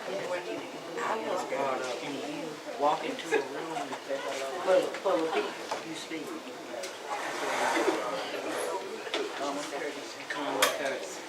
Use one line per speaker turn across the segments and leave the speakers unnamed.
I was brought up, walk into a room full of people, you speak. Common courtesy. Common courtesy.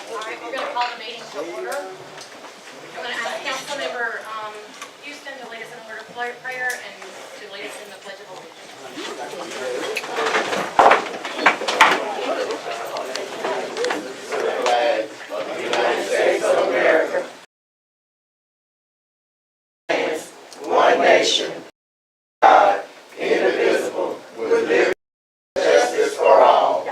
Alright, we're gonna call the meeting to order. I'm gonna ask Councilmember Houston to lead us in a word of prayer and to lead us in the Pledge of Allegiance.
One nation, God, indivisible, with liberty and justice for all.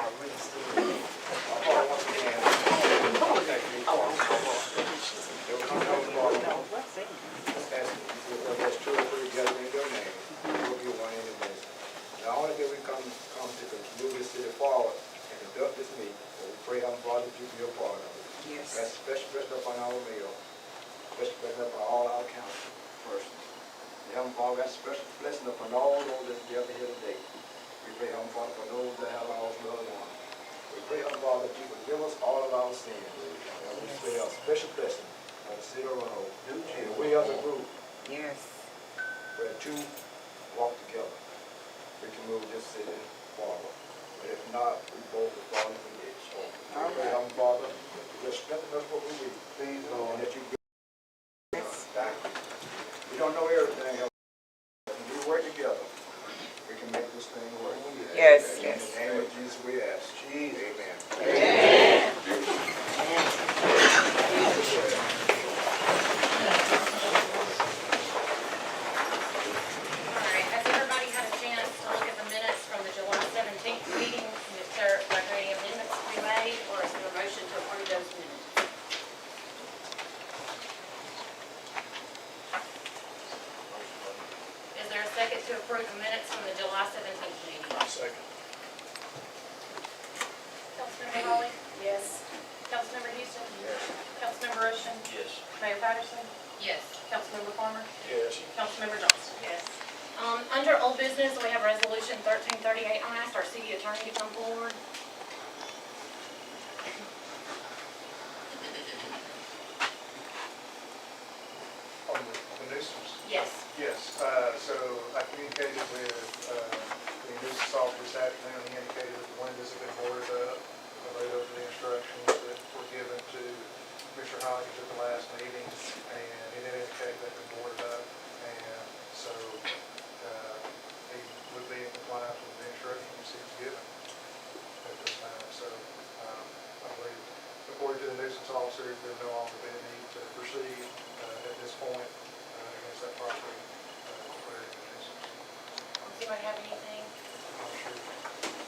That's true, we gather in your name, we'll give one in the midst. Not only do we come to move this city forward and conduct this meeting, but we pray, Heavenly Father, that you be a part of it.
Yes.
That's special blessing upon our mayor, special blessing upon all our council persons. Heavenly Father, that's special blessing upon all those that gather here today. We pray, Heavenly Father, for those that have lost loved ones. We pray, Heavenly Father, that you forgive us all of our sins. And we pray a special blessing on the city of Roanoke. And we as a group,
Yes.
where two walk together, we can move this city forward. But if not, we both will fall into the ditch. So, I pray, Heavenly Father, that you just strengthen us what we need. Please, Lord, and that you be thank you. We don't know everything, Heavenly Father. When we work together, we can make this thing work.
Yes,
In
yes.
the name of Jesus, we ask. Amen.
Alright, has everybody had a chance to look at the minutes from the July 17th meeting? If there are any amendments to be made, or is there a motion to approve those minutes? Is there a second to approve the minutes from the July 17th meeting?
Second.
Councilmember Holly? Yes. Councilmember Houston?
Yes.
Councilmember Ocean?
Yes.
Mayor Patterson? Yes. Councilmember Farmer?
Yes.
Councilmember Johnston? Yes. Under old business, we have resolution 1338. I'm gonna ask our city attorney to come forward.
On the nuisance?
Yes.
Yes, so I communicated with the nuisance officer this afternoon. He indicated that the windows have been boarded up. I laid over the instructions that were given to Mr. Hodges at the last meeting, and he did indicate that they're boarded up. And so he would be in compliance with the instructions he was given at this time. So I believe, according to the nuisance officer, there'd no longer be a need to proceed at this point against that property. Declaring a nuisance.
Does anybody have anything?
I'm sure.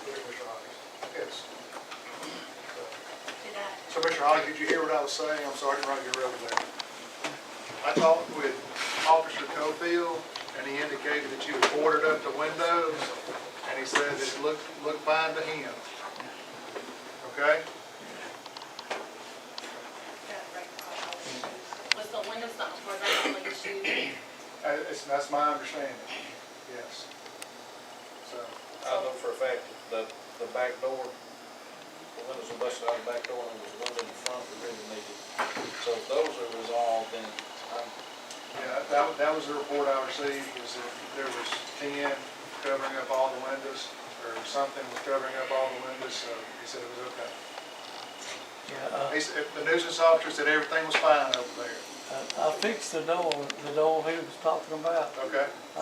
Mr. Hodges. Yes.
To that?
So, Mr. Hodges, did you hear what I was saying? I'm sorry, I didn't write your over there. I talked with Officer Cofield, and he indicated that you had boarded up the windows, and he said that it looked fine to him. Okay?
Was the windows not, were they only issued?
That's my understanding. Yes. So,
I know for a fact that the back door, the windows were busted out of the back door, and there was one in the front that really needed. So if those are resolved, then
yeah, that was the report I received, was that there was 10 covering up all the windows, or something was covering up all the windows, so he said it was okay.
Yeah.
He said, the nuisance officer said everything was fine over there.
I fixed the door he was talking about.
Okay,
I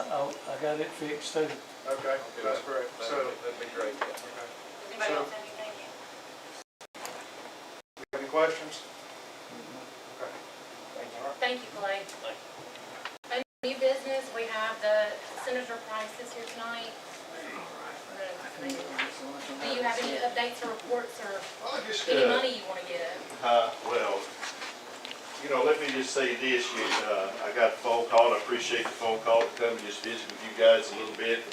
got it fixed too.
okay, that's great. So,
That'd be great, yeah.
okay.
Anybody
So-
else have anything?
Any questions? Okay.
Thank you, Clay. A new business, we have the Senator Price is here tonight. Do you have any updates or reports or
I just,
any money you want to give?
well, you know, let me just say this, I got a phone call, and I appreciate the phone call to come and just visit with you guys a little bit.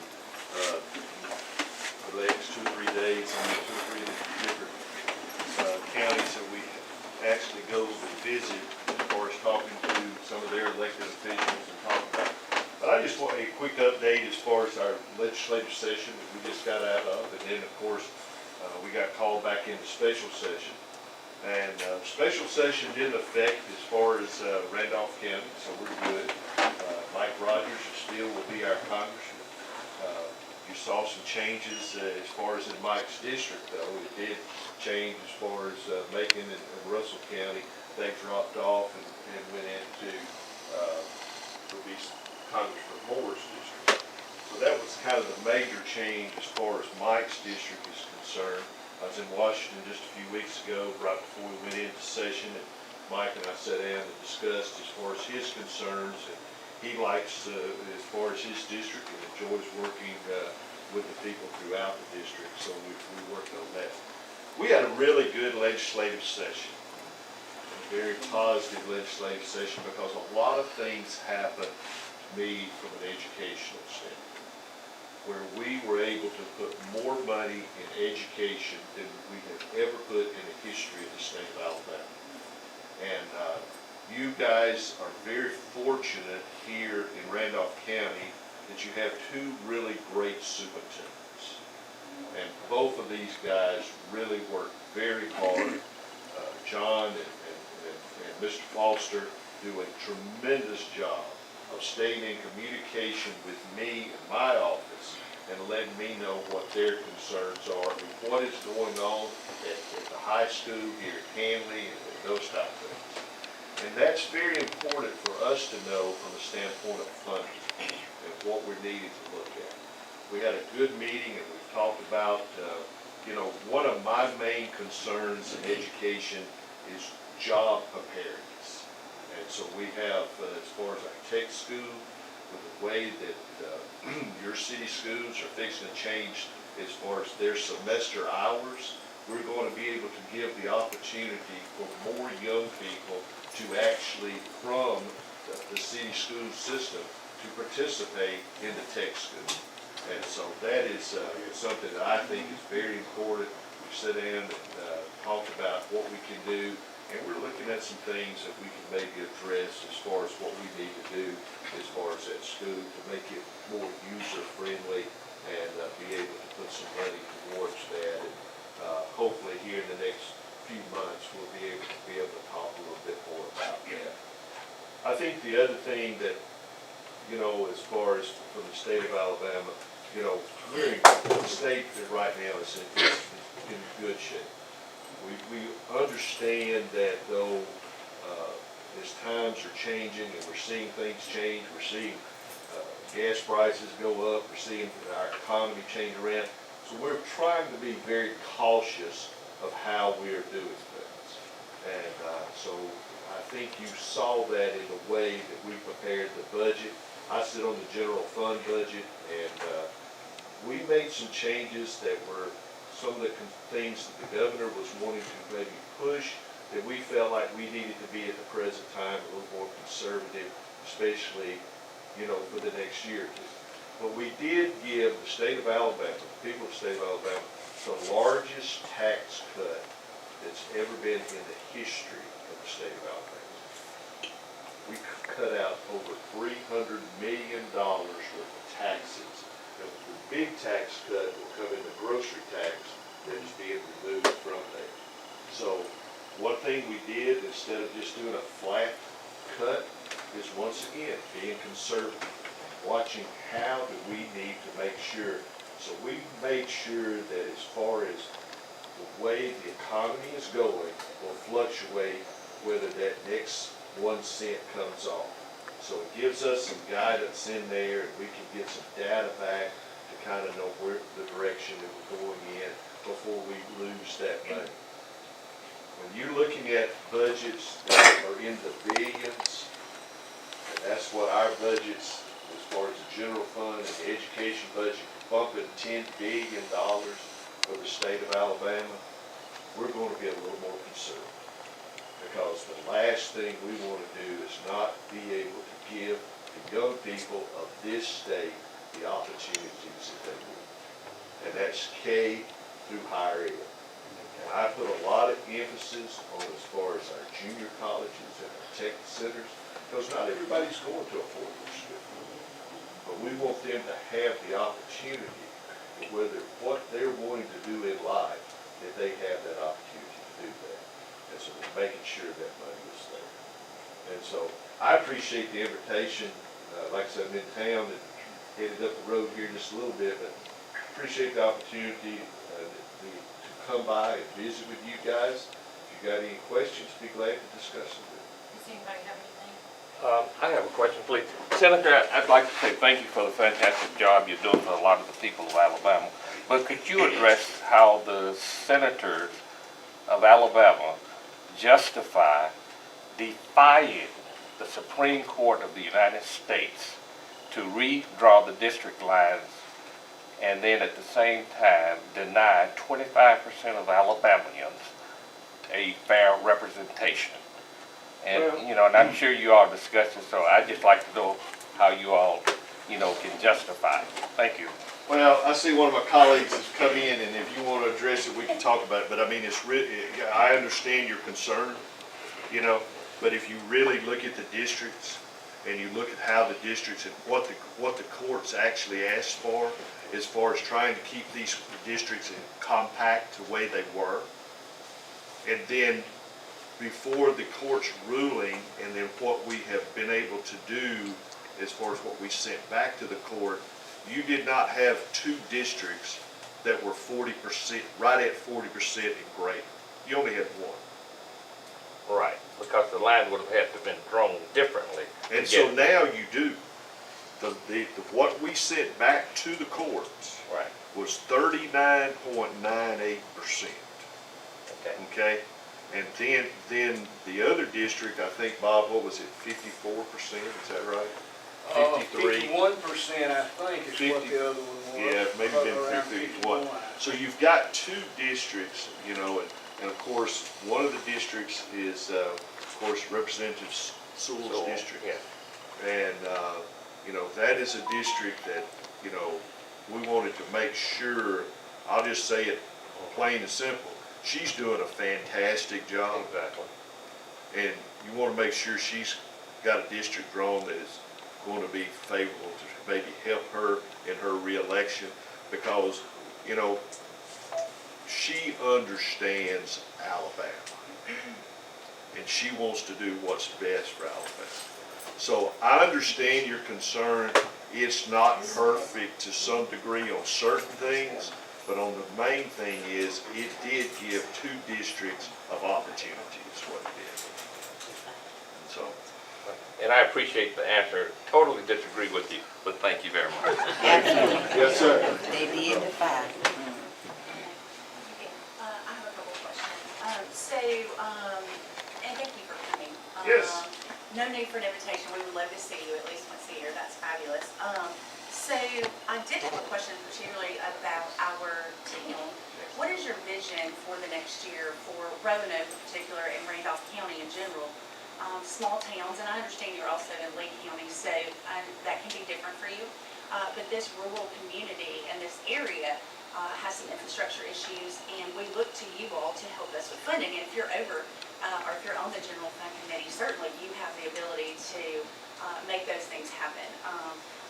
For the next 2 or 3 days, and 2 or 3 different counties that we actually go to visit, as far as talking to some of their elected officials and talking about. But I just want a quick update as far as our legislative session that we just got out of, and then, of course, we got called back into special session. And special session didn't affect as far as Randolph County, so we're good. Mike Rogers still will be our congressman. You saw some changes as far as in Mike's district, though. It did change as far as Macon and Russell County. They dropped off and went into would be Congressman Moore's district. So that was kind of the major change as far as Mike's district is concerned. I was in Washington just a few weeks ago, right before we went into session, and Mike and I sat down and discussed as far as his concerns. And he likes, as far as his district, and enjoys working with the people throughout the district, so we worked on that. We had a really good legislative session, a very positive legislative session, because a lot of things happened to me from an educational standpoint, where we were able to put more money in education than we have ever put in the history of the state of Alabama. And you guys are very fortunate here in Randolph County that you have 2 really great superintendents. And both of these guys really work very hard. John and Mr. Foster do a tremendous job of staying in communication with me and my office and letting me know what their concerns are and what is going on at the high school here at Hanley and those type of things. And that's very important for us to know from the standpoint of funding and what we're needing to look at. We had a good meeting, and we've talked about, one of my main concerns in education is job preparedness. And so we have, as far as our tech school, with the way that your city schools are fixing to change as far as their semester hours, we're going to be able to give the opportunity for more young people to actually, from the city school system, to participate in the tech school. And so that is something that I think is very important. We sit down and talk about what we can do, and we're looking at some things that we can maybe address as far as what we need to do as far as that school to make it more user-friendly and be able to put some money towards that. And hopefully here in the next few months, we'll be able to talk a little bit more about that. I think the other thing that, as far as from the state of Alabama, we're in a state that right now is in good shape. We understand that though, as times are changing and we're seeing things change, we're seeing gas prices go up, we're seeing our economy change around. So we're trying to be very cautious of how we're doing things. And so I think you saw that in the way that we prepared the budget. I sit on the general fund budget, and we made some changes that were some of the things that the governor was wanting to maybe push, that we felt like we needed to be at the present time a little more conservative, especially, for the next year or two. But we did give the state of Alabama, the people of the state of Alabama, the largest tax cut that's ever been in the history of the state of Alabama. We cut out over $300 million worth of taxes. And the big tax cut will come in the grocery tax that is being removed from there. So one thing we did, instead of just doing a flat cut, is once again being conservative, watching how do we need to make sure. So we made sure that as far as the way the economy is going will fluctuate, whether that next 1 cent comes off. So it gives us some guidance in there, and we can get some data back to kind of know where the direction that we're going in before we lose that money. When you're looking at budgets that are in the billions, and that's what our budgets, as far as the general fund and the education budget, bumping $10 billion for the state of Alabama, we're going to be a little more concerned. Because the last thing we want to do is not be able to give the young people of this state the opportunities that they need. And that's K through higher ed. And I put a lot of emphasis on as far as our junior colleges and our tech centers, because not everybody's going to a 4-year school. But we want them to have the opportunity, whether what they're wanting to do in life, that they have that opportunity to do that. And so we're making sure that money is there. And so I appreciate the invitation. Like I said, I'm in town and headed up the road here just a little bit, but appreciate the opportunity to come by and visit with you guys. If you got any questions, be glad to discuss them with you.
Does anybody have anything?
I have a question, please. Senator, I'd like to say thank you for the fantastic job you're doing for a lot of the people of Alabama. But could you address how the senators of Alabama justify defying the Supreme Court of the United States to redraw the district lines and then at the same time deny 25% of Alabamians a fair representation? And, and I'm sure you all discussed it, so I'd just like to know how you all, can justify it. Thank you.
Well, I see one of my colleagues has come in, and if you want to address it, we can talk about it. But I mean, I understand your concern, but if you really look at the districts and you look at how the districts and what the courts actually asked for, as far as trying to keep these districts in compact the way they were, and then before the court's ruling, and then what we have been able to do as far as what we sent back to the court, you did not have 2 districts that were 40%, right at 40% and greater. You only had 1.
Right, because the line would have had to have been drawn differently.
And so now you do. What we sent back to the courts
Right.
was 39.98%. Okay? And then the other district, I think, Bob, what was it, 54%, is that right? 53?
51%, I think, is what the other one was.
Yeah, maybe
Around
been 51. So you've got 2 districts, and of course, one of the districts is, of course, Representative Sewell's district.
Yeah.
And, that is a district that, we wanted to make sure, I'll just say it plain and simple, she's doing a fantastic job.
Exactly.
And you want to make sure she's got a district drawn that is going to be favorable to maybe help her in her reelection, because, she understands Alabama. And she wants to do what's best for Alabama. So I understand your concern. It's not perfect to some degree on certain things, but on the main thing is it did give 2 districts of opportunity is what it did. And so.
And I appreciate the answer. Totally disagree with you, but thank you very much.
Yes, sir.
They did defy.
I have a couple questions. And thank you for coming.
Yes.
No need for an invitation. We would love to see you at least once a year. That's fabulous. So I did have a question particularly about our town. What is your vision for the next year for Roanoke in particular and Randolph County in general? Small towns, and I understand you're also in Lee County, so that can be different for you. But this rural community and this area has some infrastructure issues, and we look to you all to help us with funding. And if you're over, or if you're on the general fund committee, certainly you have the ability to make those things happen.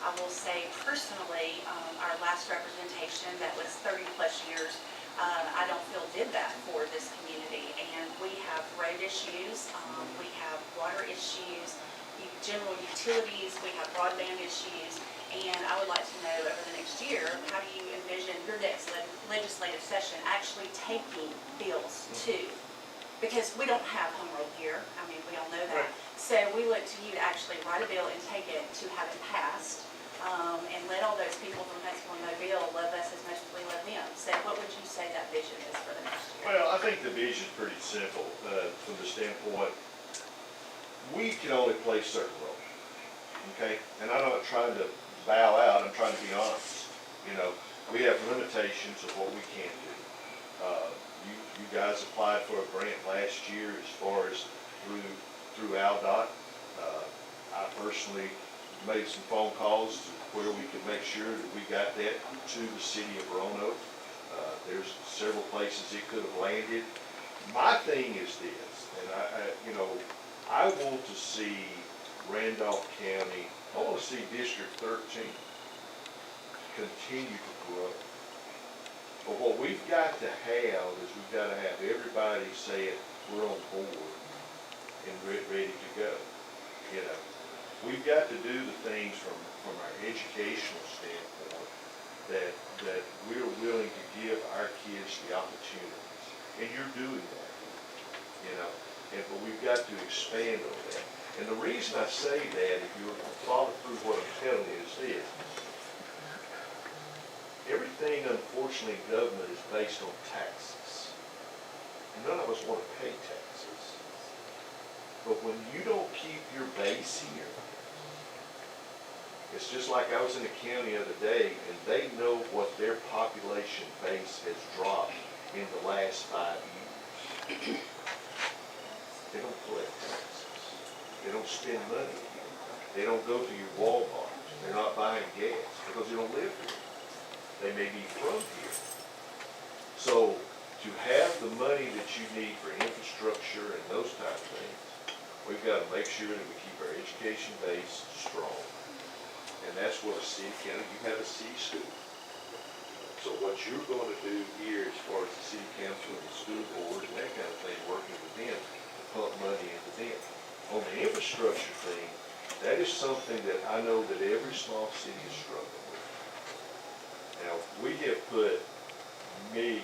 I will say personally, our last representation that was 30 plus years, I don't feel did that for this community. And we have road issues, we have water issues, general utilities, we have broadband issues. And I would like to know over the next year, how do you envision your next legislative session actually taking bills to? Because we don't have home rule here, I mean, we all know that. So we look to you to actually write a bill and take it to have it passed, and let all those people from Huntsville and Mobile love us as much as we love them. So what would you say that vision is for the next year?
Well, I think the vision's pretty simple, from the standpoint, we can only play certain roles, okay? And I'm not trying to bow out, I'm trying to be honest. You know, we have limitations of what we can do. You guys applied for a grant last year as far as through AlDOT. I personally made some phone calls to where we could make sure that we got that to the city of Roanoke. There's several places it could have landed. My thing is this, and I want to see Randolph County, I want to see District 13 continue to grow. But what we've got to have is we've got to have everybody saying we're on board and ready to go. You know, we've got to do the things from our educational standpoint that we're willing to give our kids the opportunities. And you're doing that, you know, but we've got to expand on that. And the reason I say that, if you follow through what I'm telling you, is this. Everything, unfortunately, in government is based on taxes. None of us want to pay taxes. But when you don't keep your base here, it's just like I was in the county the other day, and they know what their population base has dropped in the last 5 years. They don't collect taxes. They don't spend money here. They don't go to your Walmart. They're not buying gas because they don't live here. They may be from here. So to have the money that you need for infrastructure and those type of things, we've got to make sure that we keep our education base strong. And that's what a city county, you have a city school. So what you're going to do here as far as the city council and the school board and that kind of thing, working with them to pump money into them. On the infrastructure thing, that is something that I know that every small city is struggling with. Now, we have put millions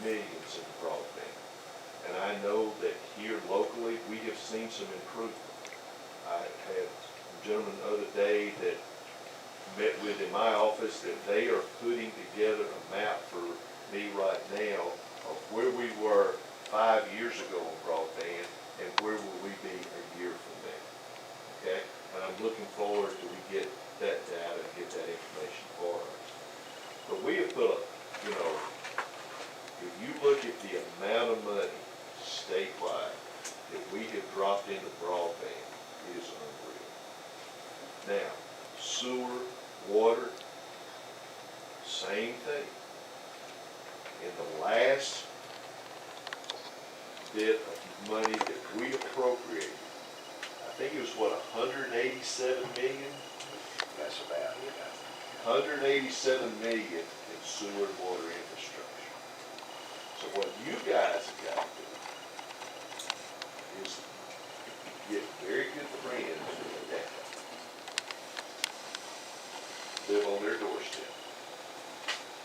in broadband. And I know that here locally, we have seen some improvement. I had a gentleman the other day that met with in my office that they are putting together a map for me right now of where we were 5 years ago on broadband and where will we be a year from now. Okay? And I'm looking forward to we get that data and get that information for us. But we have put, if you look at the amount of money statewide that we have dropped into broadband, it is unreal. Now, sewer, water, same thing. In the last bit of money that we appropriated, I think it was 187 million?
That's about it.
187 million in sewer and water infrastructure. So what you guys have got to do is get very good friends with that. Live on their doorstep.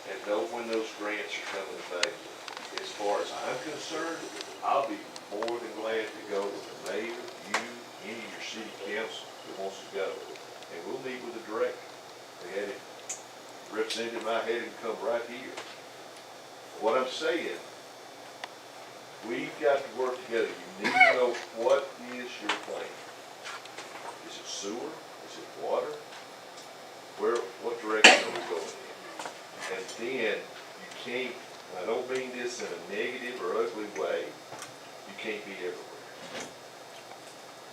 And know when those grants are coming available. As far as I'm concerned, I'll be more than glad to go with the mayor, you, any of your city council that wants to go. And we'll meet with the director. They had it represented in my head and come right here. What I'm saying, we've got to work together. You need to know what is your plan. Is it sewer? Is it water? What direction are we going in? And then you can't, and I don't mean this in a negative or ugly way, you can't be everywhere.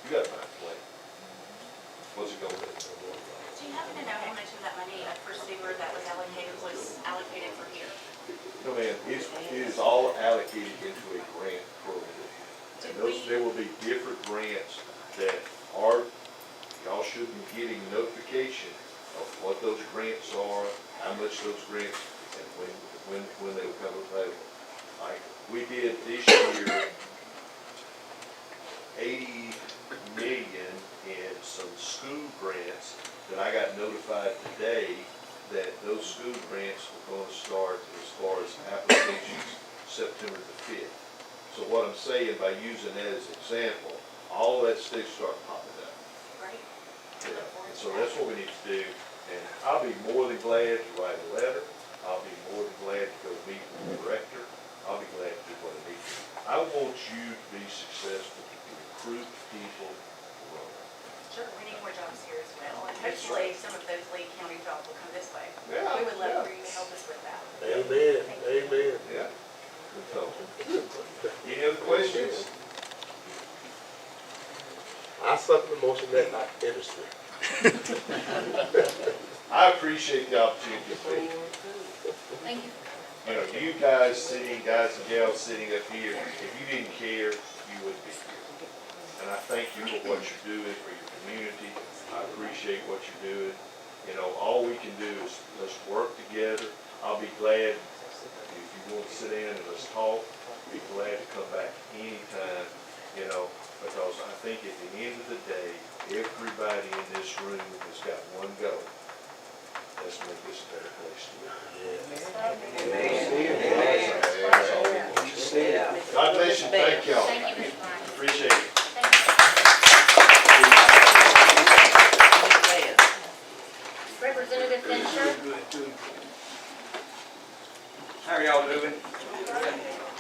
You got my plan. What's it going to be?
Do you happen to know how much of that money for sewer that was allocated for here?
No, ma'am, it is all allocated into a grant program. And there will be different grants that y'all should be getting notification of what those grants are, how much those grants, and when they will come available. Like, we did this year 80 million in some school grants that I got notified today that those school grants were going to start as far as applications September the 5th. So what I'm saying by using that as an example, all that stuff start popping up.
Great.
Yeah, and so that's what we need to do, and I'll be more than glad to write a letter, I'll be more than glad to go meet with the director, I'll be glad to do what I need to. I want you to be successful, to recruit people for Roanoke.
Sure, we need more jobs here as well, and hopefully some of those Lee County jobs will come this way.
Yeah,
We would love
yeah.
for you to help us with that.
Amen, amen.
Yeah. Good talk. Any other questions?
I second the motion that industry.
I appreciate the opportunity to speak.
Thank you.
You know, you guys guys and gals sitting up here, if you didn't care, you wouldn't be here. And I thank you for what you're doing for your community. I appreciate what you're doing. You know, all we can do is let's work together. I'll be glad if you want to sit in and let's talk. Be glad to come back anytime, you know, because I think at the end of the day, everybody in this room has got one goal. Let's make this a better place to live. God bless you, thank y'all.
Thank you, Mr. Ryan.
Appreciate it.
Thank you. Representative Fincher.
How are y'all doing?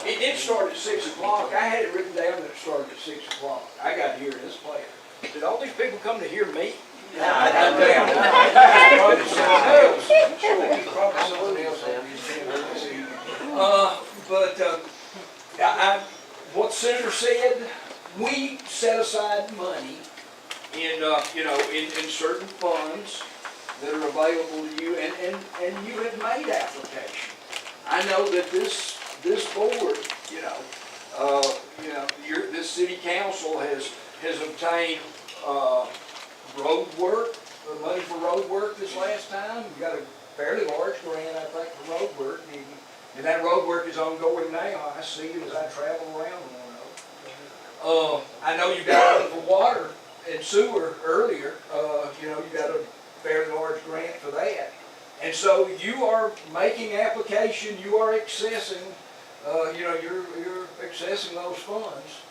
It did start at 6 o'clock. I had it written down that it started at 6 o'clock. I got here in this place. Did all these people come to hear me? Probably someone else. Probably someone else. What Senator said, we set aside money in, in certain funds that are available to you, and you have made application. I know that this board, this city council has obtained, road work, money for road work this last time. We got a fairly large grant, I think, for road work, and that road work is ongoing now. I see it as I travel around Roanoke. I know you got one for water and sewer earlier. You got a fairly large grant for that. And so you are making application, you are accessing, you're accessing those funds.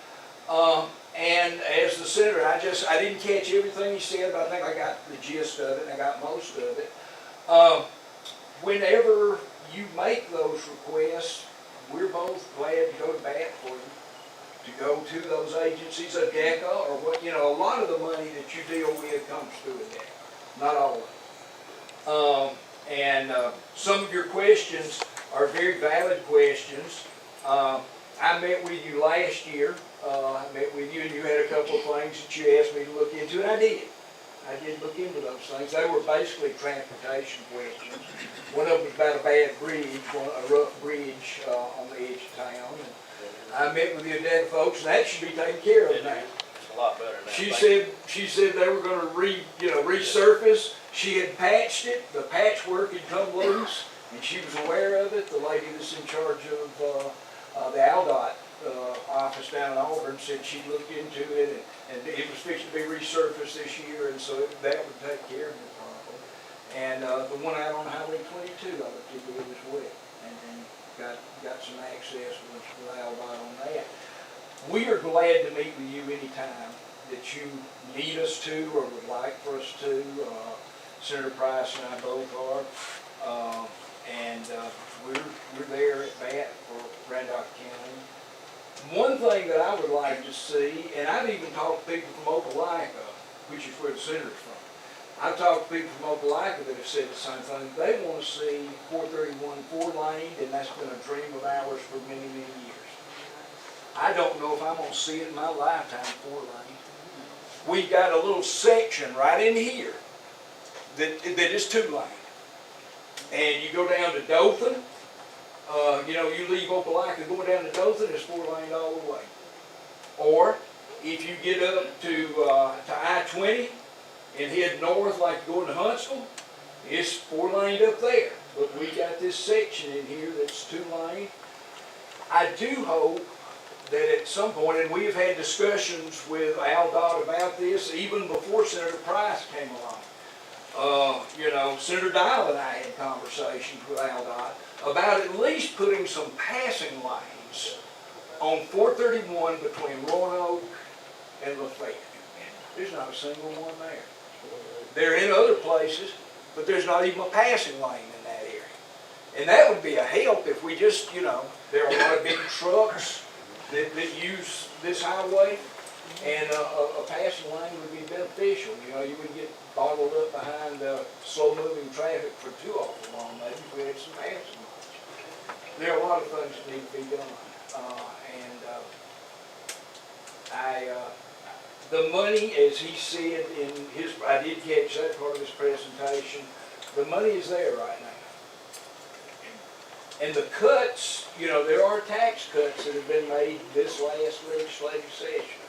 And as the senator, I didn't catch everything he said, but I think I got the gist of it, and I got most of it. Whenever you make those requests, we're both glad to go to bat for you, to go to those agencies, ADECA, or what, a lot of the money that you deal with comes through ADECA, not all of it. Some of your questions are very valid questions. I met with you last year. I met with you, and you had a couple of things that you asked me to look into, and I did. I did look into those things. They were basically transportation questions. One of them was about a bad bridge, a rough bridge on the edge of town. And I met with the ADECA folks, and that should be taken care of now.
It's a lot better now.
She said they were going to resurface. She had patched it. The patchwork had come loose, and she was aware of it. The lady that's in charge of the ALDOT office down in Auburn said she looked into it, and it was fixing to be resurfaced this year, and so that would take care of the problem. And the one out on Highway 22, I looked into it as well, and got some access with ALDOT on that. We are glad to meet with you anytime that you need us to or would like for us to. Senator Price and I both are, and we're there at bat for Randolph County. One thing that I would like to see, and I've even talked to people from Opelika, which is where the senator's from. I've talked to people from Opelika that have said the same thing. They want to see 431 4-lane, and that's been a dream of ours for many, many years. I don't know if I'm going to see it in my lifetime, 4-lane. We've got a little section right in here that is 2-lane. And you go down to Dothan, you leave Opelika going down to Dothan, it's 4-lane all the way. Or if you get up to I-20 and head north like going to Huntsville, it's 4-lane up there. But we got this section in here that's 2-lane. I do hope that at some point, and we have had discussions with ALDOT about this even before Senator Price came along. Senator Dial and I had conversations with ALDOT about at least putting some passing lanes on 431 between Roanoke and Lafayette. There's not a single one there. They're in other places, but there's not even a passing lane in that area. And that would be a help if we just, you know, there are a lot of big trucks that use this highway, and a passing lane would be beneficial. You know, you would get bottled up behind slow-moving traffic for too awful long, maybe if we had some passing lanes. There are a lot of things that need to be done. The money, as he said in his, I did catch that part of his presentation, the money is there right now. And the cuts, you know, there are tax cuts that have been made this last legislative session.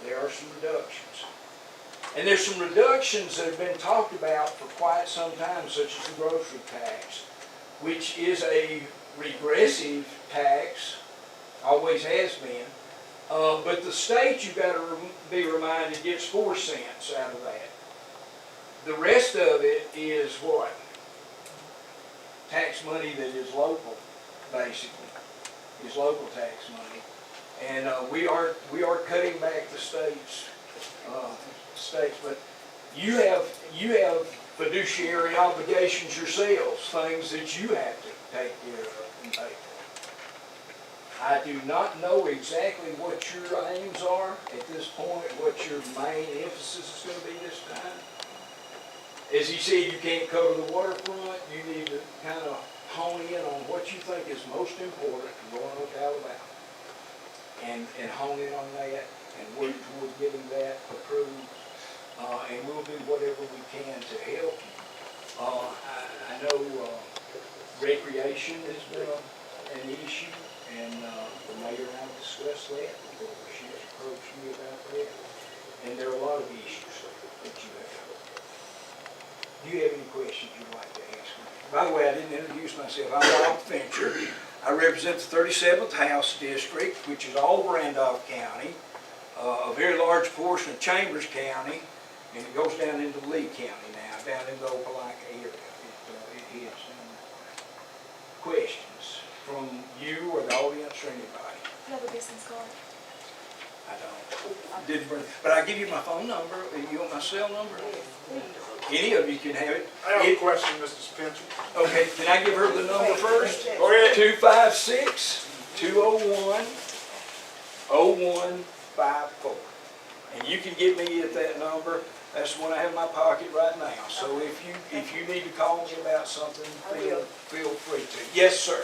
There are some reductions. And there's some reductions that have been talked about for quite some time, such as the grocery tax, which is a regressive tax, always has been. But the state, you've got to be reminded, gets 4 cents out of that. The rest of it is what? Tax money that is local, basically, is local tax money. And we are cutting back the states, but you have fiduciary obligations yourselves, things that you have to take care of and pay for. I do not know exactly what your aims are at this point, what your main emphasis is going to be this time. As he said, you can't cover the waterfront. You need to kind of hone in on what you think is most important in Roanoke, Alabama. And hone in on that and work toward getting that approved. And we'll do whatever we can to help you. I know recreation has been an issue, and the mayor and I discussed that before she approached me about that. And there are a lot of issues that you have. Do you have any questions you'd like to ask me? By the way, I didn't introduce myself. I'm Bob Fincher. I represent the 37th House District, which is all of Randolph County, a very large portion of Chambers County, and it goes down into Lee County now, down in the Opelika area. It is. Questions from you or the audience or anybody?
You have a business card?
I don't. Didn't bring, but I give you my phone number. You want my cell number? Any of you can have it.
I have a question, Mr. Spencer.
Okay, can I give her the number first?
Go ahead.
256-201-0154. And you can get me at that number. That's the one I have in my pocket right now. So if you need to call me about something, feel free to. Yes, sir.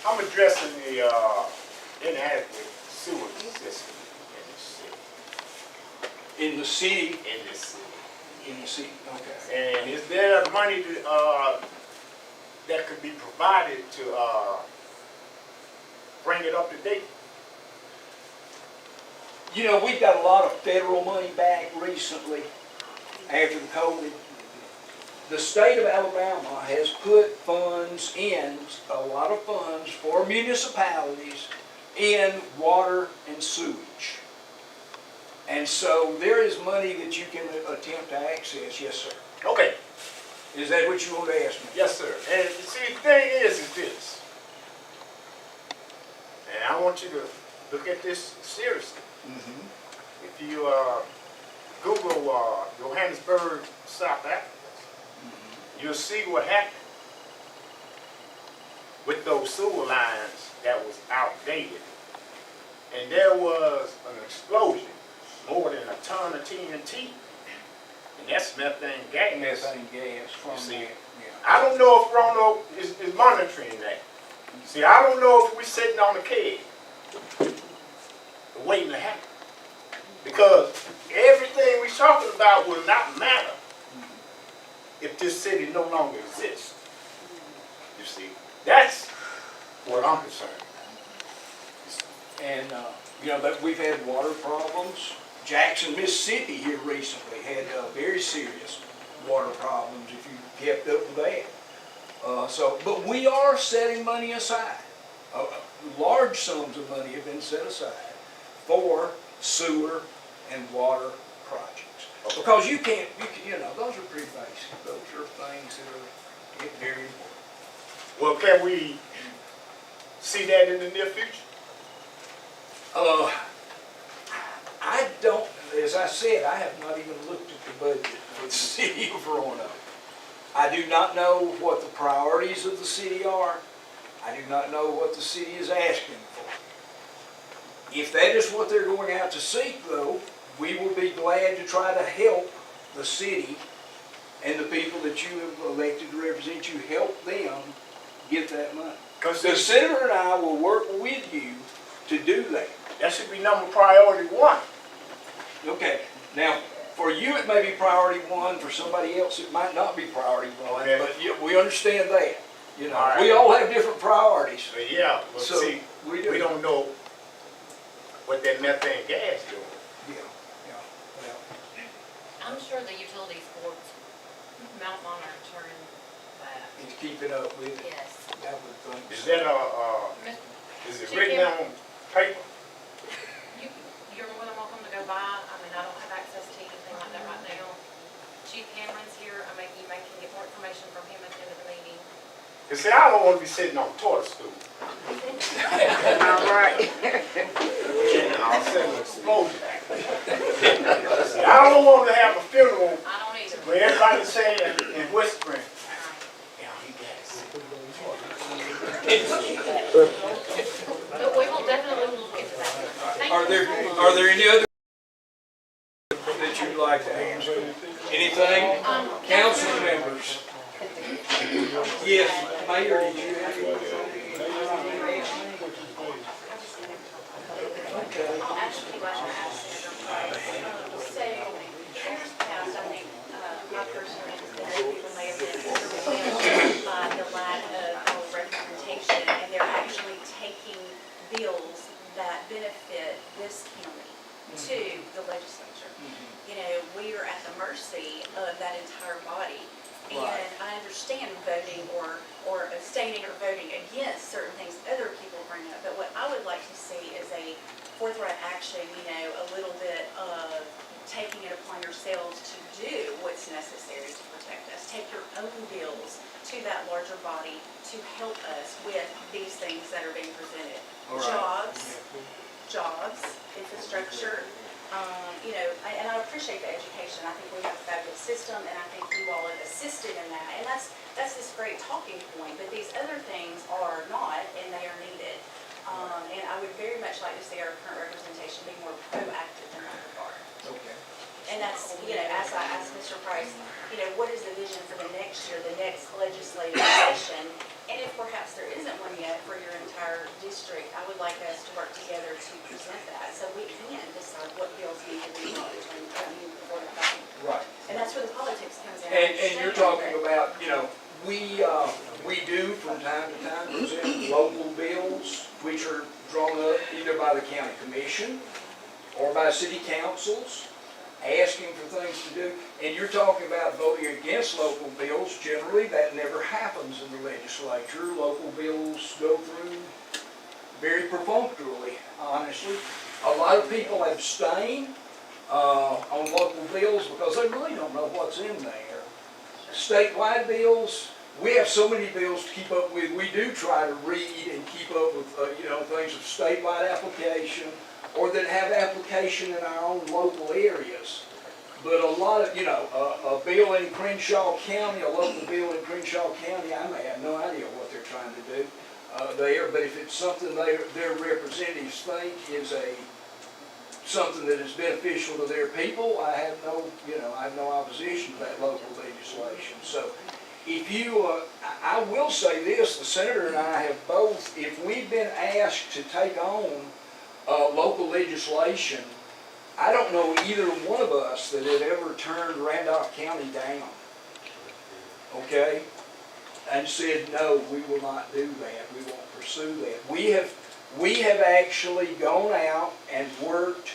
I'm addressing the inadequate sewer system
In the city.
in this city.
In the city. Okay.
And is there money that could be provided to bring it up to date?
You know, we've got a lot of federal money back recently after the COVID. The state of Alabama has put funds in, a lot of funds for municipalities in water and sewage. And so there is money that you can attempt to access, yes, sir.
Okay.
Is that what you want to ask me?
Yes, sir. And see, the thing is this. And I want you to look at this seriously.
Mm-hmm.
If you Google Johannesburg, South Africa, you'll see what happened with those sewer lines that was outdated. And there was an explosion, more than a ton of TNT. And that's methane gas.
Methane gas from
See,
that, yeah.
I don't know if Roanoke is monitoring that. See, I don't know if we're sitting on the keg waiting to happen. Because everything we're talking about will not matter if this city no longer exists. You see, that's what I'm concerned.
And, you know, that we've had water problems. Jackson, Mississippi here recently had very serious water problems if you kept up with that. But we are setting money aside. Large sums of money have been set aside for sewer and water projects. Because you know, those are pretty basic. Those are things that are very important.
Well, can we see that in the near future?
I as I said, I have not even looked at the budget for the city of Roanoke. I do not know what the priorities of the city are. I do not know what the city is asking for. If that is what they're going out to seek, though, we will be glad to try to help the city and the people that you have elected to represent you, help them get that money. The senator and I will work with you to do that.
That should be number priority one.
Okay, now, for you it may be priority one, for somebody else it might not be priority one,
Okay.
but we understand that. You know,
All right.
we all have different priorities.
But yeah, but
So,
see,
we
we
do.
don't know what that methane gas doing.
Yeah, yeah, well,
I'm sure the utilities board's mouth monitoring that.
he's keeping up with it.
Yes.
I would think
Is
so.
that is it written on paper?
You're more than welcome to go by. I mean, I don't have access to anything like that right now. Chief Cameron's here. I mean, you may can get more information from him at the end of the meeting.
You see, I don't want to be sitting on toilet stool.
All right.
I'll send an explosion. See, I don't want to have a funeral
I don't either.
where everybody's saying and whispering, yeah, he got it.
But we will definitely look into that. Thank
Are
you.
are there any other that you'd like to ask? Anything? Council members? Yes, Mayor, did you have anything?
I'll ask you what I asked Senator Price. So, years past, I think, my personal people may have been overwhelmed by the lack of representation, and they're actually taking bills that benefit this county to the legislature. You know, we are at the mercy of that entire body.
Right.
And I understand voting or abstaining or voting against certain things other people bring up, but what I would like to see is a forthright action, you know, a little bit of taking it upon yourselves to do what's necessary to protect us. Take your own bills to that larger body to help us with these things that are being presented.
All right.
Jobs, infrastructure, you know, and I appreciate the education. I think we have a fabulous system, and I think you all have assisted in that. And that's this great talking point, but these other things are not, and they are needed. And I would very much like to see our current representation be more proactive in that regard.
Okay.
And that's, you know, as I asked Mr. Price, you know, what is the vision for the next year, the next legislative session? And if perhaps there isn't one yet for your entire district, I would like us to work together to present that so we can decide what bills need to be launched and move forward.
Right.
And that's where the politics comes in.
And you're talking about, you know, we do from time to time present local bills which are drawn up either by the county commission or by city councils asking for things to do. And you're talking about voting against local bills. Generally, that never happens in the legislature. Local bills go through very perfunctorily, honestly. A lot of people abstain on local bills because they really don't know what's in there. Statewide bills, we have so many bills to keep up with. We do try to read and keep up with, you know, things of statewide application or that have application in our own local areas. But a lot of, you know, a bill in Crenshaw County, a local bill in Crenshaw County, I may have no idea what they're trying to do there, but if it's something their representatives think is something that is beneficial to their people, I have no opposition to that local legislation. So if you, I will say this, the senator and I have both, if we've been asked to take on local legislation, I don't know either one of us that had ever turned Randolph County down, okay, and said, no, we will not do that, we won't pursue that. We have actually gone out and worked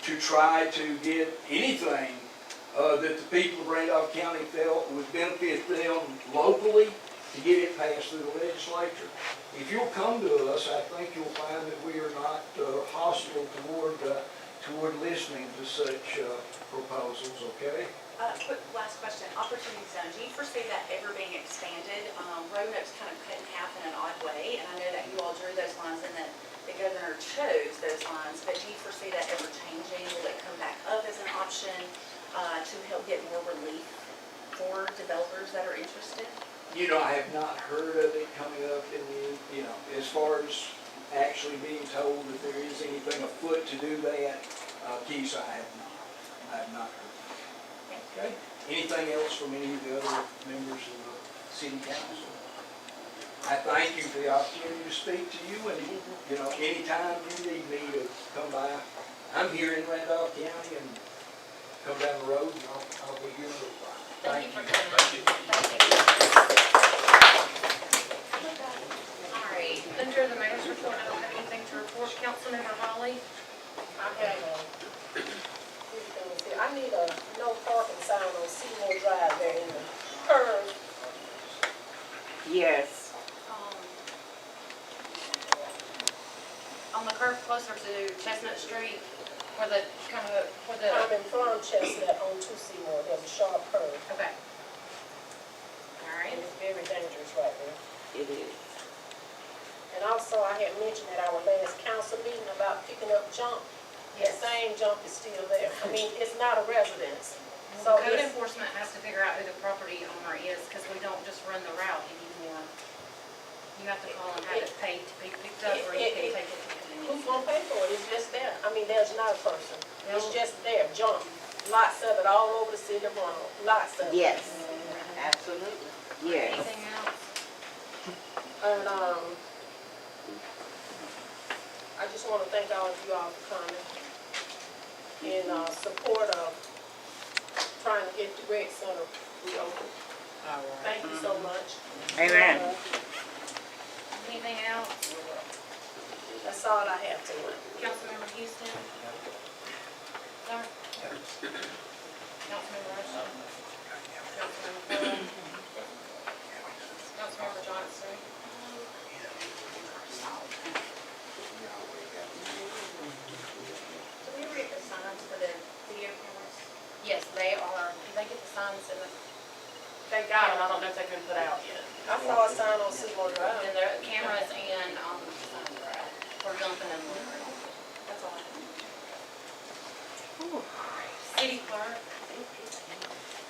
to try to get anything that the people of Randolph County felt would benefit them locally to get it passed through the legislature. If you'll come to us, I think you'll find that we are not hostile toward toward listening to such proposals, okay?
Quick last question, opportunity zone, do you foresee that ever being expanded? Roanoke's kind of cut in half in an odd way, and I know that you all drew those lines and that the governor chose those lines, but do you foresee that ever changing? Will it come back up as an option to help get more relief for developers that are interested?
You know, I have not heard of it coming up in the, as far as actually being told that there is anything afoot to do that, Keith, I have not heard. Okay? Anything else from any of the other members of the city council? I thank you for the opportunity to speak to you, and, anytime you need me to come by, I'm here in Randolph County, and come down the road, and I'll be here.
Thank you for coming. Thank you. All right, under the mayor's report, I don't have anything to report. Councilmember Holly?
I have I need a no parking sign on Seymour Drive there in the curve.
Yes.
On the curve closer to Chestnut Street, where the,
I'm in front of Chestnut on to Seymour, there's a sharp curve,
okay. All right.
and it's very dangerous right there.
It is.
And also, I had mentioned at our last council meeting about picking up junk. The
Yes.
same junk is still there. I mean, it's not a residence.
So
So
code
it's,
enforcement has to figure out who the property owner is, because we don't just run the route anymore. You have to call and have it paid to be picked up, or you can take it to
who's
convenience.
gonna pay for it? It's just there. I mean, there's not a person. It's
Well-
just there, junk. Lots of it all over the city of Roanoke. Lots of it.
Yes, absolutely. Yes.
Anything else?
And, I just wanna thank all of you all for coming in, support of trying to get the rec center reopened.
All right.
Thank you so much.
Amen.
Anything else?
That's all I have tonight.
Councilmember Houston? Sir? Councilmember Russell? Councilmember Fuller? Councilmember Johnson?
Do we ever get the signs for the video cameras?
Yes, they are, did they get the signs in the,
They
I don't know if they've been put out yet.
I saw a sign on Seymour Drive.
And the cameras and, sign drive for dumping and loitering. That's all I have. City clerk?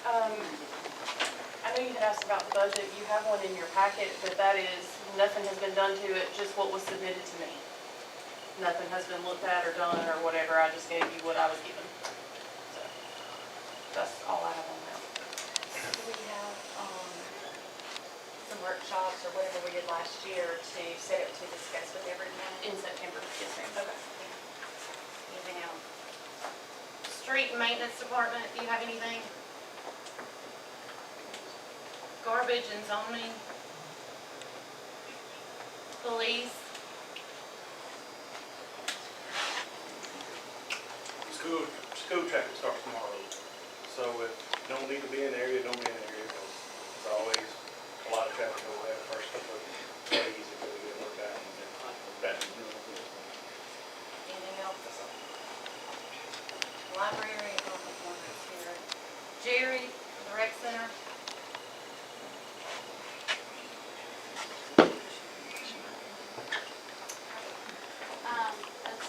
I know you had asked about the budget, you have one in your packet, but that is, nothing has been done to it, just what was submitted to me. Nothing has been looked at or done or whatever, I just gave you what I was given. So, that's all I have on that.
Do we have, some workshops or whatever we did last year to set up to discuss with everyone?
In September, yes ma'am.
Okay.
Anything else? Street maintenance department, do you have anything? Garbage and zoning? Police?
School traffic starts tomorrow, so if you don't need to be in the area, don't be in the area, because it's always a lot of traffic over there first couple of days until we get it worked out. And then
Anything else? Library, here. Jerry, the rec center?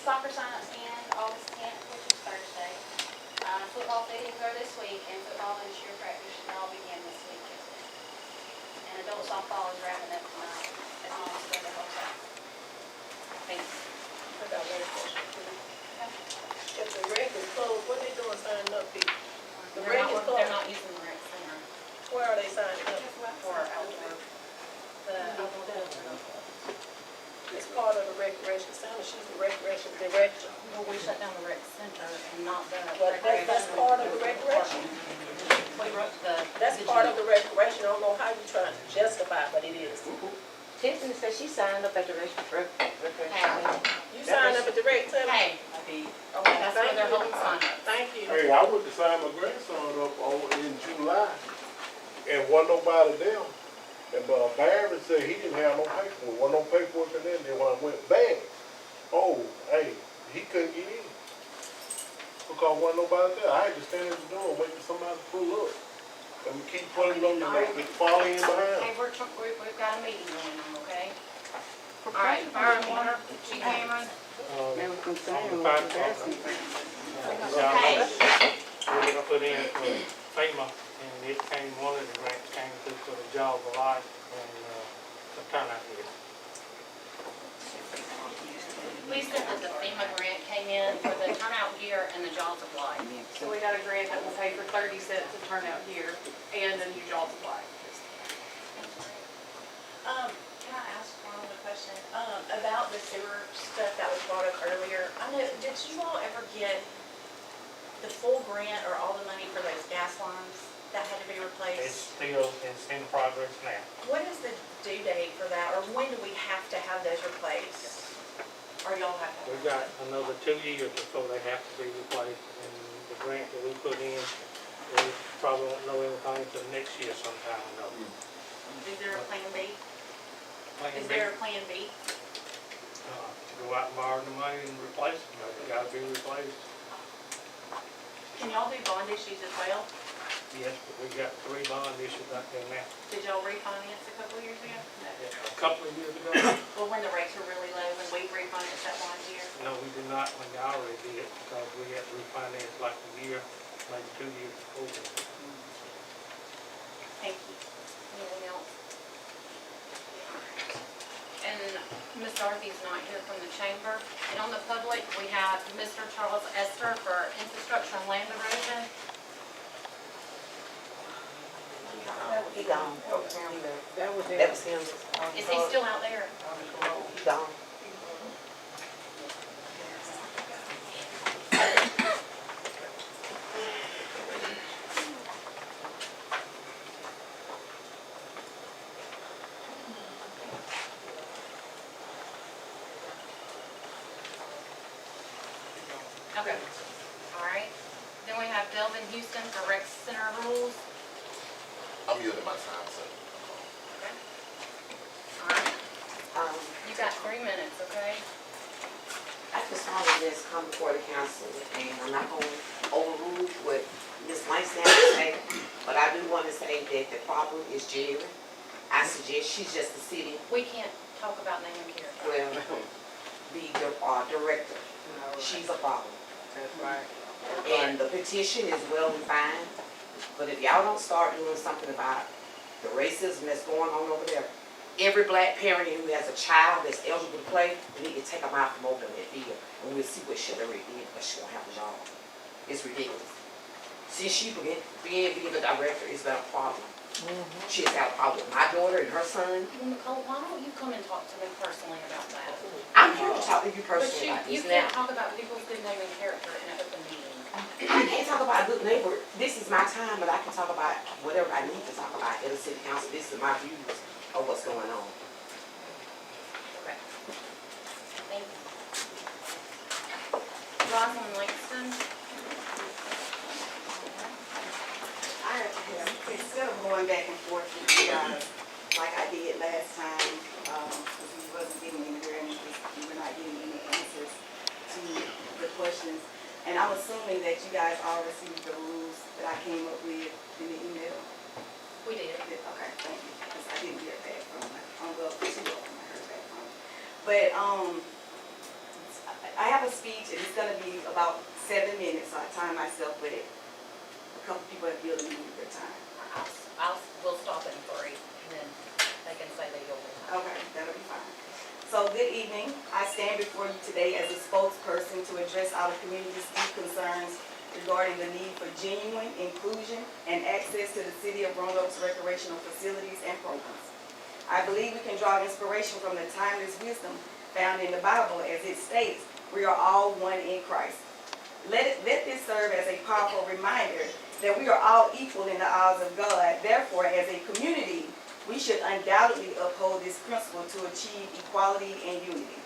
Soccer sign-ups end August 10th, which is Thursday. Football fittings are this week, and football and cheer practice should all begin this week. And adult softball is wrapping up tonight, as long as the whole time.
Thanks.
I got one question too. If the rec is closed, what they doing signing up people? The rec is
They're
closed.
not using the rec center
Where are they signing up?
for outdoor.
It's part of the recreation center. She's the recreation director.
Well, we shut down the rec center and not the
But that's part of the recreation.
We wrote the.
That's part of the recreation. I don't know how you trying to justify, but it is.
Tiffany said she signed up at the recreation.
You signed up at the rec center?
Hey,
Okay,
that's where
thank
they're
you.
holding sign up.
Thank you.
Hey, I went to sign my grandson up in July, and wasn't nobody there. And Barry said he didn't have no paperwork, wasn't no paperwork in there. Then when I went back, oh, hey, he couldn't get in. because wasn't nobody there. I had to stand at the door waiting for somebody to pull up. And we keep pulling on the road, it's falling in behind.
Okay, we've got a meeting going on, okay? All right, fire and water, Chief Cameron.
They were concerned with
Fire
the
department.
embarrassment.
Okay.
We're gonna put in for FEMA, and it came, one of the grants came through for the job of life and, the turnout gear.
We said that the FEMA grant came in for the turnout gear and the jaws of life.
So we got a grant that will pay for 30 sets of turnout gear and a new jaw supply.
Can I ask one other question? About the sewer stuff that was brought up earlier, I know, did you all ever get the full grant or all the money for those gas lines that had to be
It's
replaced?
still, it's in progress now.
What is the due date for that, or when do we have to have those replaced? Or y'all have to?
We've got another 2 years before they have to be replaced, and the grant that we put in, we probably won't know anything until next year sometime, no.
Is there a plan B? Is there a plan B?
Go out and borrow the money and replace them, they gotta be replaced.
Can y'all do bond issues as well?
Yes, but we got 3 bond issues out there now.
Did y'all refinance a couple of years ago?
A couple of years ago,
Well, when the rates were really low, when we refinanced that one year?
no, we did not, when y'all already did, because we had to refinance like a year, maybe 2 years before.
Thank you. Anything else?
And Ms. Dorothy's not here from the chamber. And on the public, we have Mr. Charles Esther for infrastructure and land erosion.
He gone.
That was
That was him.
Is he still out there?
He gone.
Okay. All right. Then we have Delvin Houston for rec center rules.
I'm yielding my time, so.
Okay. All right. You got 3 minutes, okay?
I just want to just come before the council, and I'm not going to overrule what Ms. Langston has to say, but I do want to say that the problem is Jerry. I suggest she's just the city,
We can't talk about name and character.
well, the director. She's a problem.
That's right.
And the petition is well defined, but if y'all don't start doing something about the racism that's going on over there, every black parent who has a child that's eligible to play, we need to take them out from over that field, and we'll see what she already did, but she won't have a job. It's ridiculous. Since she being the director, it's been a problem. She has had a problem with my daughter and her son.
Well, Nicole, why don't you come and talk to me personally about that?
I'm here to talk to you
But
personally about
you
this
can't
now.
talk about people's good name and character in an open meeting.
I can't talk about a good neighbor. This is my time, but I can talk about whatever I need to talk about in the city council. This is my views of what's going on.
Okay. Thank you. Rosalind Langston.
Instead of going back and forth with you guys, like I did last time, because we wasn't getting anywhere and we were not getting any answers to the questions. And I'm assuming that you guys all received the rules that I came up with in the email.
We did.
Okay, thank you, because I didn't hear back from her. Well, two of them I heard back from. But, I have a speech, and it's gonna be about 7 minutes, so I time myself with it. A couple people have given me their time.
We'll stop at 3, and then they can say they go.
Okay, that'll be fine. So, good evening. I stand before you today as a spokesperson to address our community's deep concerns regarding the need for genuine inclusion and access to the City of Roanoke's recreational facilities and programs. I believe we can draw inspiration from the timeless wisdom found in the Bible, as it states, we are all one in Christ. Let this serve as a powerful reminder that we are all equal in the eyes of God. Therefore, as a community, we should undoubtedly uphold this principle to achieve equality and unity.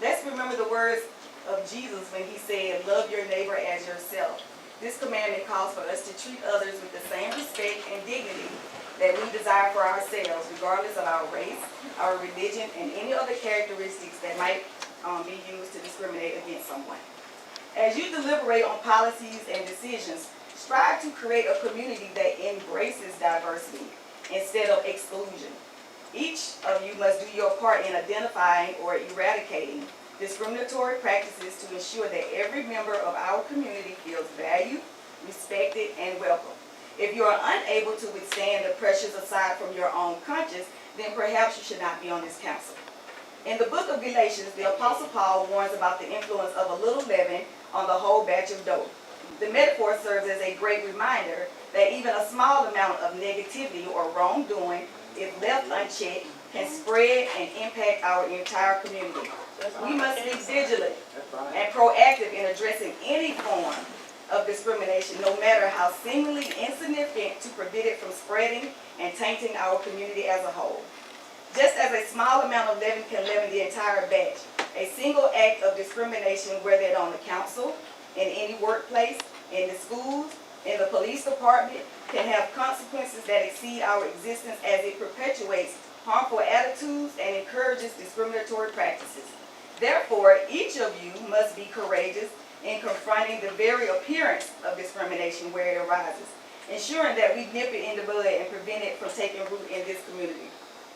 Let's remember the words of Jesus when he said, love your neighbor as yourself. This commandment calls for us to treat others with the same respect and dignity that we desire for ourselves, regardless of our race, our religion, and any other characteristics that might be used to discriminate against someone. As you deliberate on policies and decisions, strive to create a community that embraces diversity instead of exclusion. Each of you must do your part in identifying or eradicating discriminatory practices to ensure that every member of our community feels valued, respected, and welcome. If you are unable to withstand the pressures aside from your own conscience, then perhaps you should not be on this council. In the book of Galatians, the Apostle Paul warns about the influence of a little leaven on the whole batch of dough. The metaphor serves as a great reminder that even a small amount of negativity or wrongdoing, if left unchecked, can spread and impact our entire community. We must be vigilant and proactive in addressing any form of discrimination, no matter how seemingly insignificant, to prevent it from spreading and tainting our community as a whole. Just as a small amount of leaven can leaven the entire batch, a single act of discrimination, whether it's on the council, in any workplace, in the schools, in the police department, can have consequences that exceed our existence as it perpetuates harmful attitudes and encourages discriminatory practices. Therefore, each of you must be courageous in confronting the very appearance of discrimination where it arises, ensuring that we nip it in the bud and prevent it from taking root in this community.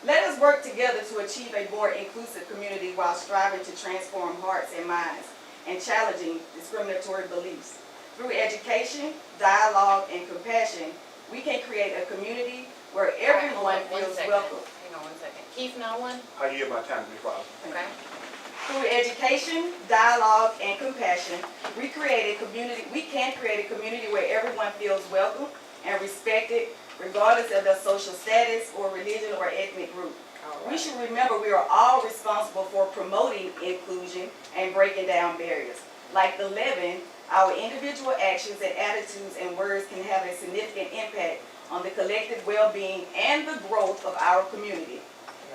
Let us work together to achieve a more inclusive community while striving to transform hearts and minds and challenging discriminatory beliefs. Through education, dialogue, and compassion, we can create a community where everyone feels welcome.
Hang on 1 second. Keith Nolan?
I yield my time, Ms. Robinson.
Okay.
Through education, dialogue, and compassion, we can create a community where everyone feels welcome and respected, regardless of their social status or religion or ethnic group. We should remember we are all responsible for promoting inclusion and breaking down barriers. Like the leaven, our individual actions and attitudes and words can have a significant impact on the collective well-being and the growth of our community.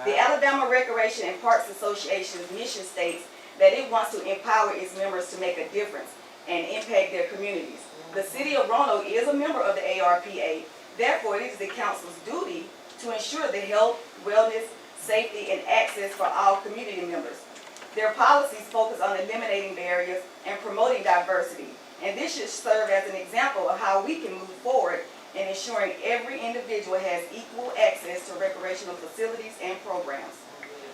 The Alabama Recreation and Parks Association's mission states that it wants to empower its members to make a difference and impact their communities. The City of Roanoke is a member of the ARPA. Therefore, it is the council's duty to ensure the health, wellness, safety, and access for all community members. Their policies focus on eliminating barriers and promoting diversity, and this should serve as an example of how we can move forward in ensuring every individual has equal access to recreational facilities and programs.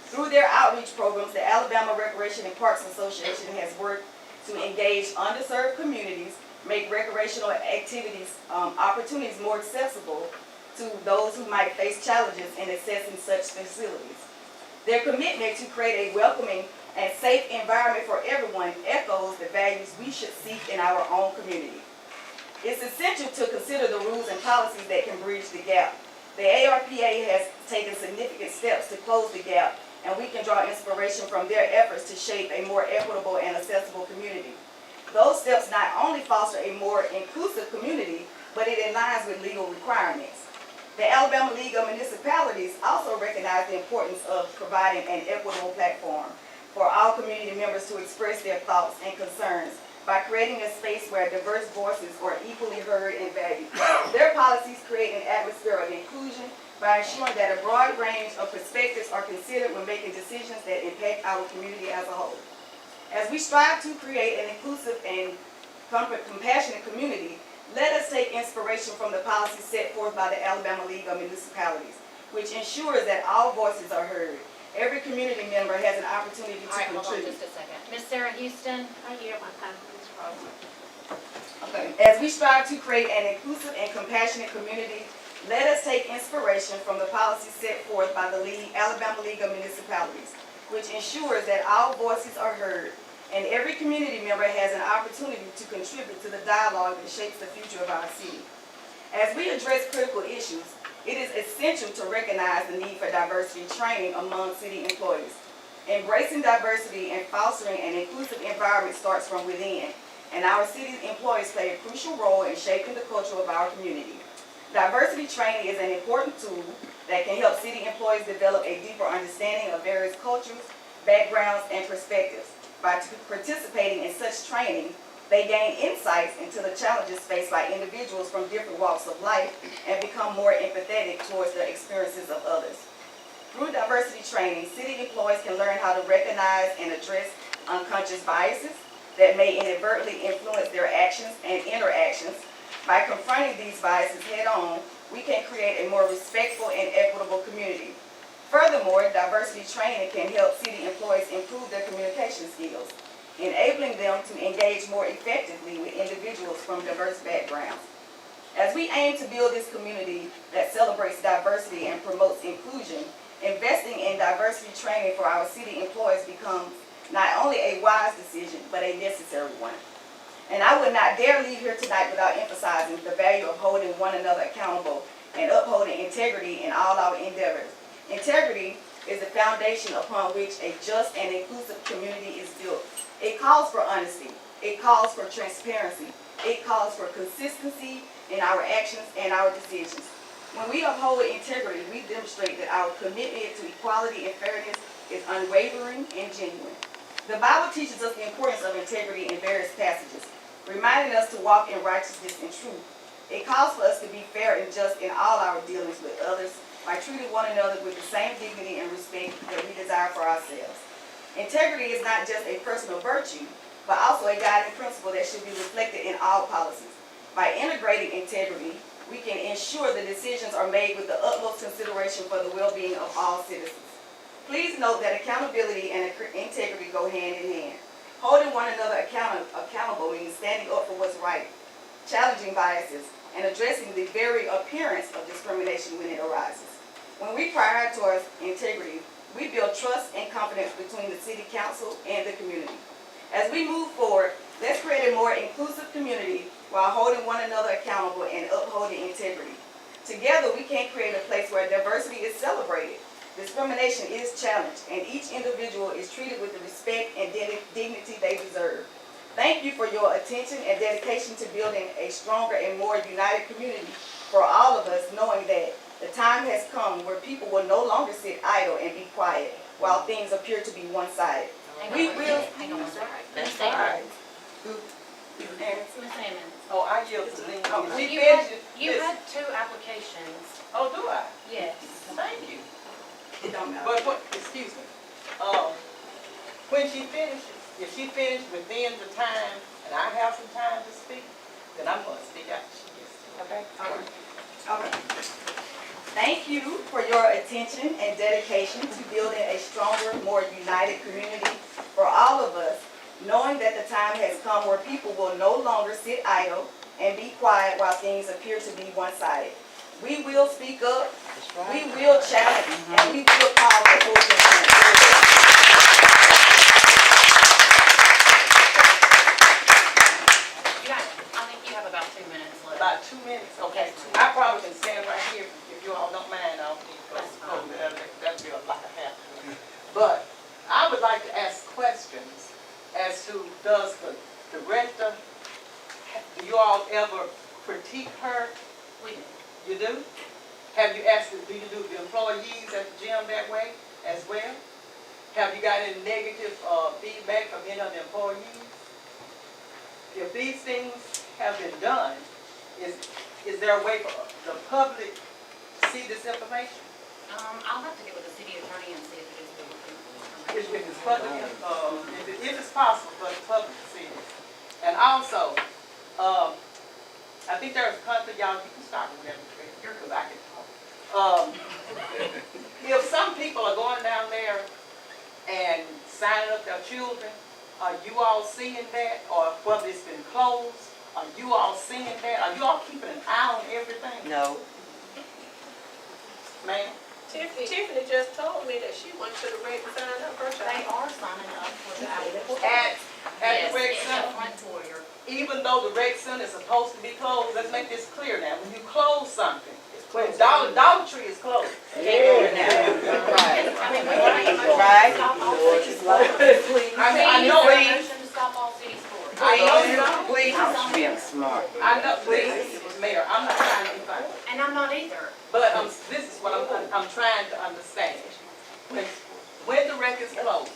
Through their outreach programs, the Alabama Recreation and Parks Association has worked to engage underserved communities, make recreational activities opportunities more accessible to those who might face challenges in accessing such facilities. Their commitment to create a welcoming and safe environment for everyone echoes the values we should seek in our own community. It's essential to consider the rules and policies that can bridge the gap. The ARPA has taken significant steps to close the gap, and we can draw inspiration from their efforts to shape a more equitable and accessible community. Those steps not only foster a more inclusive community, but it aligns with legal requirements. The Alabama League of Municipalities also recognize the importance of providing an equitable platform for all community members to express their thoughts and concerns by creating a space where diverse voices are equally heard and valued. Their policies create an atmosphere of inclusion by ensuring that a broad range of perspectives are considered when making decisions that impact our community as a whole. As we strive to create an inclusive and compassionate community, let us take inspiration from the policies set forth by the Alabama League of Municipalities, which ensures that all voices are heard. Every community member has an opportunity to
All right, hold on
contribute.
just a second. Miss Sarah Houston?
I yield my time, Ms. Robinson.
Okay. As we strive to create an inclusive and compassionate community, let us take inspiration from the policies set forth by the Alabama League of Municipalities, which ensures that all voices are heard and every community member has an opportunity to contribute to the dialogue that shapes the future of our city. As we address critical issues, it is essential to recognize the need for diversity training among city employees. Embracing diversity and fostering an inclusive environment starts from within, and our city's employees play a crucial role in shaping the culture of our community. Diversity training is an important tool that can help city employees develop a deeper understanding of various cultures, backgrounds, and perspectives. By participating in such training, they gain insights into the challenges faced by individuals from different walks of life and become more empathetic towards the experiences of others. Through diversity training, city employees can learn how to recognize and address unconscious biases that may inadvertently influence their actions and interactions. By confronting these biases head-on, we can create a more respectful and equitable community. Furthermore, diversity training can help city employees improve their communication skills, enabling them to engage more effectively with individuals from diverse backgrounds. As we aim to build this community that celebrates diversity and promotes inclusion, investing in diversity training for our city employees becomes not only a wise decision, but a necessary one. And I would not dare leave here tonight without emphasizing the value of holding one another accountable and upholding integrity in all our endeavors. Integrity is the foundation upon which a just and inclusive community is built. It calls for honesty. It calls for transparency. It calls for consistency in our actions and our decisions. When we uphold integrity, we demonstrate that our commitment to equality and fairness is unwavering and genuine. The Bible teaches us the importance of integrity in various passages, reminding us to walk in righteousness and truth. It calls for us to be fair and just in all our dealings with others by treating one another with the same dignity and respect that we desire for ourselves. Integrity is not just a personal virtue, but also a guiding principle that should be reflected in all policies. By integrating integrity, we can ensure the decisions are made with the utmost consideration for the well-being of all citizens. Please note that accountability and integrity go hand in hand. Holding one another accountable means standing up for what's right, challenging biases, and addressing the very appearance of discrimination when it arises. When we prioritize integrity, we build trust and confidence between the city council and the community. As we move forward, let's create a more inclusive community while holding one another accountable and upholding integrity. Together, we can create a place where diversity is celebrated, discrimination is challenged, and each individual is treated with the respect and dignity they deserve. Thank you for your attention and dedication to building a stronger and more united community for all of us, knowing that the time has come where people will no longer sit idle and be quiet while things appear to be one-sided. We will.
Hang on, sir.
That's all right.
Ms. Hammond.
Oh, I yield to Lynn.
You had 2 applications.
Oh, do I?
Yes.
Thank you.
It don't matter.
But what, excuse me, when she finishes, if she finishes within the time, and I have some time to speak, then I'm gonna speak after she gets to it, okay?
All right. Thank you for your attention and dedication to building a stronger, more united community for all of us, knowing that the time has come where people will no longer sit idle and be quiet while things appear to be one-sided. We will speak up, we will challenge, and we will call for full transparency.
I think you have about 2 minutes left.
About 2 minutes, okay. I probably can stand right here if you all don't mind. I'll be that'd be a lot of happen. But I would like to ask questions as to, does the director, do you all ever critique her?
We do.
You do? Have you asked, do you do the employees at the gym that way as well? Have you got any negative feedback from any of the employees? If these things have been done, is there a way for the public to see this information?
I'll have to get with the city attorney and see if it is public information.
If it's public, if it's possible for the public to see this. And also, I think there's a conflict, y'all, you can start with whatever because I can talk. If some people are going down there and signing up their children, are you all seeing that? Or whether it's been closed, are you all seeing that? Are you all keeping an eye on everything?
No.
Ma'am? Tiffany just told me that she went to the rec and signed up for
They are signing up for the application.
At the rec
Yes, in
center?
the front foyer.
Even though the rec center is supposed to be closed, let's make this clear now. When you close something, when Dollar Tree is closed.
Yeah. Right. Right.
I know it.
Motion to stop all city stores.
I know you don't.
Please. Being smart.
I know, please, Mayor, I'm not trying to be funny.
And I'm not either.
But this is what I'm trying to understand. When the rec is closed,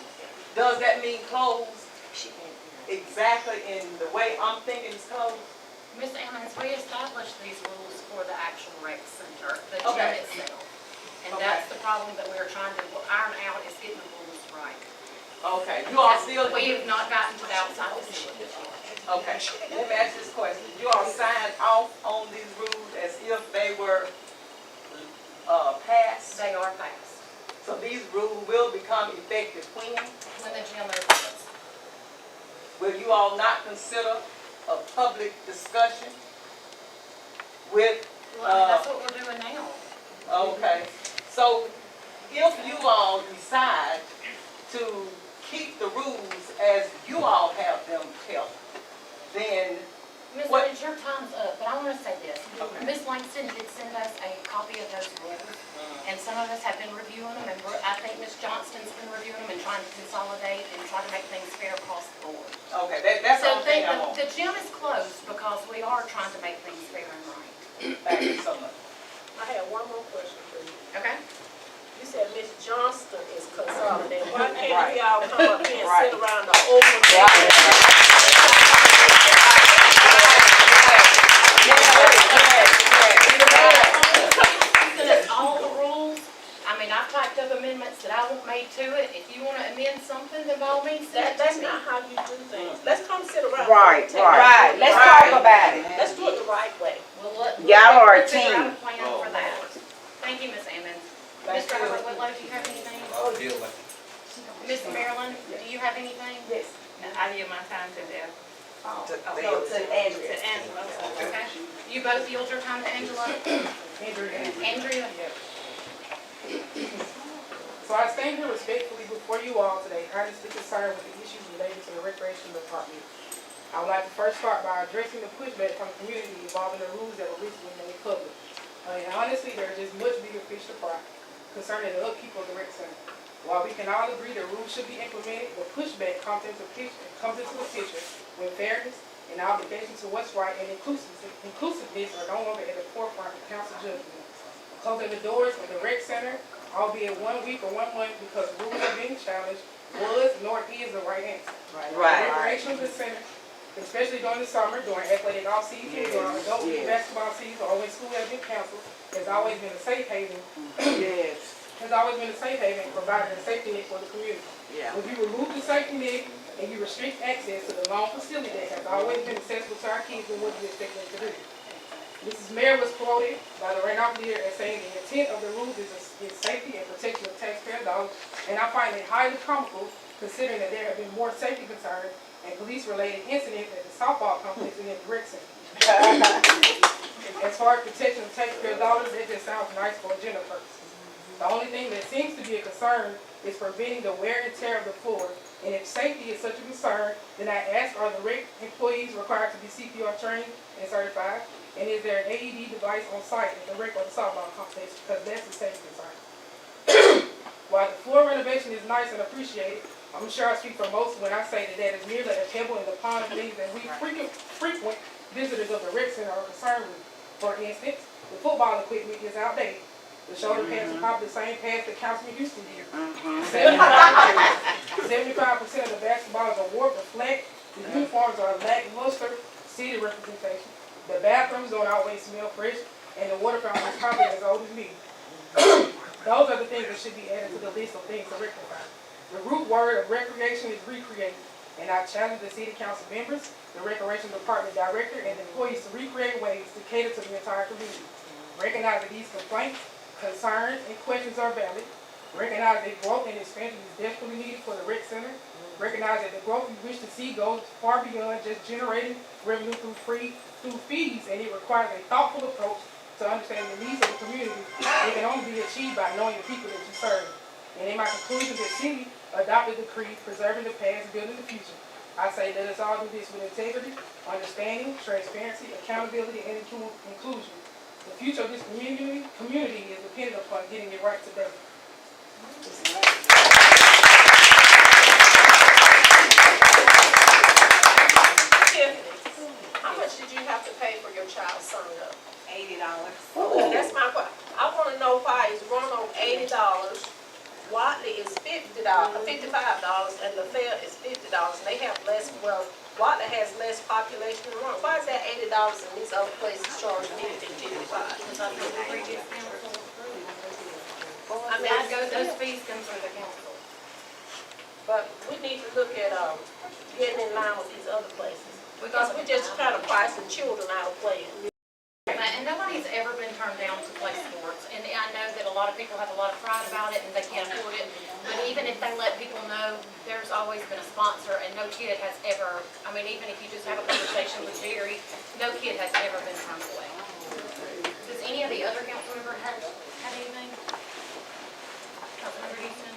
does that mean closed exactly in the way I'm thinking it's closed?
Ms. Ammons, we established these rules for the actual rec center, the gym
Okay.
itself. And
Okay.
that's the problem that we're trying to iron out, is getting the rules right.
Okay, you all still,
We have not gotten to the outside facility.
okay, let me ask this question. You all signed off on these rules as if they were, passed?
They are passed.
So these rules will become effective when?
When the gym opens.
Will you all not consider a public discussion with,
Well, I mean, that's what we're doing now.
okay, so if you all decide to keep the rules as you all have them kept, then
Ms.
What-
Lynch, your time's up, but I want to say this.
Okay.
Ms. Langston did send us a copy of those rules, and some of us have been reviewing them, and I think Ms. Johnston's been reviewing them and trying to consolidate and try to make things fair across the board.
okay, that's the
So
only thing I want.
the gym is closed because we are trying to make things fair and right.
Thank you so much.
I have one more question for you.
Okay?
You said Ms. Johnston is consolidating. Why can't
Right.
we all come up here and
Right.
sit around the open table?
That's all the rules. I mean, I've typed up amendments that I want made to it. If you want to amend something, then by all means, send it
That's
to me.
not how you do things. Let's come sit around.
Right,
the table.
right.
Let's talk about it.
Let's do it the right way.
Y'all are a
We'll figure out
team.
a plan for that. Thank you, Ms. Ammons. Mr. Robert Whitlow, do you have anything? Ms. Marilyn, do you have anything?
Yes.
I yield my time to Deb.
No, to Andrea.
To Angela, okay? You both yield your time to Angela? Andrea?
So I stand here respectfully before you all today, earnestly concerned with the issues related to the recreation department. I would like to first start by addressing the pushback from the community involving the rules that were recently made public. And honestly, there are just much bigger fish to fry concerning the upkeep of the rec center. While we can all agree that rules should be implemented, the pushback comes into the picture when fairness and obligation to what's right and inclusiveness are no longer at the forefront of council judgment. Closing the doors of the rec center, albeit 1 week or 1 month because rules are being challenged, was nor is the right answer.
Right.
Recreation of the center, especially during the summer, during athletic off-season, during adult youth basketball season, or when school has been canceled, has always been a safe haven.
Yes.
Has always been a safe haven, providing a safety net for the community.
Yeah.
If you remove the safety net and you restrict access to the long facility that has always been accessible to our kids, then what do you expect them to do? Mrs. Mayor was quoted by the Randolph Leader as saying the intent of the rules is safety and protection of taxpayer dollars, and I find it highly comical considering that there have been more safety concerns and police-related incidents at the softball complex and at the rec center. As far as protection of taxpayer dollars, that just sounds nice for agenda purposes. The only thing that seems to be a concern is preventing the wear and tear of the floor. And if safety is such a concern, then I ask, are the rec employees required to be CPR trained and certified? And is there an AED device on site at the rec or the softball complex? Because that's a safety concern. While the floor renovation is nice and appreciated, I'm sure I speak for most when I say that that is merely a pebble in the pond of things that we frequent visitors of the rec center are concerned with. For instance, the football equipment is outdated. The shoulder pads are probably the same pads that Councilman Houston did. 75% of the basketballs are warped or flat. The uniforms are lackluster city representation. The bathrooms don't always smell fresh, and the water fountain is probably as old as me. Those are the things that should be added to the list of things to rectify. The root word of recreation is recreate, and I challenge the city council members, the recreation department director, and the employees to recreate ways to cater to the entire community. Recognize that these complaints, concerns, and questions are valid. Recognize that growth and expansion is desperately needed for the rec center. Recognize that the growth we wish to see goes far beyond just generating revenue through fees, and it requires a thoughtful approach to understanding the needs of the community. It can only be achieved by knowing the people that you serve. And in my conclusion, the city adopted the creed, preserving the past, building the future. I say let us all do this with integrity, understanding, transparency, accountability, and inclusion. The future of this community is dependent upon getting it right today.
How much did you have to pay for your child's sign up?
$80.
Okay, that's my question. I wanna know why it's run on $80, Watley is $55, and LaFayette is $50, and they have less, well, Watley has less population than Rome. Why is that $80 and these other places charge $55?
I mean, those fees come from the council.
but we need to look at, getting in line with these other places. Because we're just kind of pricing children out of playing.
And nobody's ever been turned down to play sports, and I know that a lot of people have a lot of pride about it and they can't afford it, but even if they let people know, there's always been a sponsor, and no kid has ever, I mean, even if you just have a conversation with Jerry, no kid has ever been turned away. Does any of the other council member have anything? Councilmember Houston?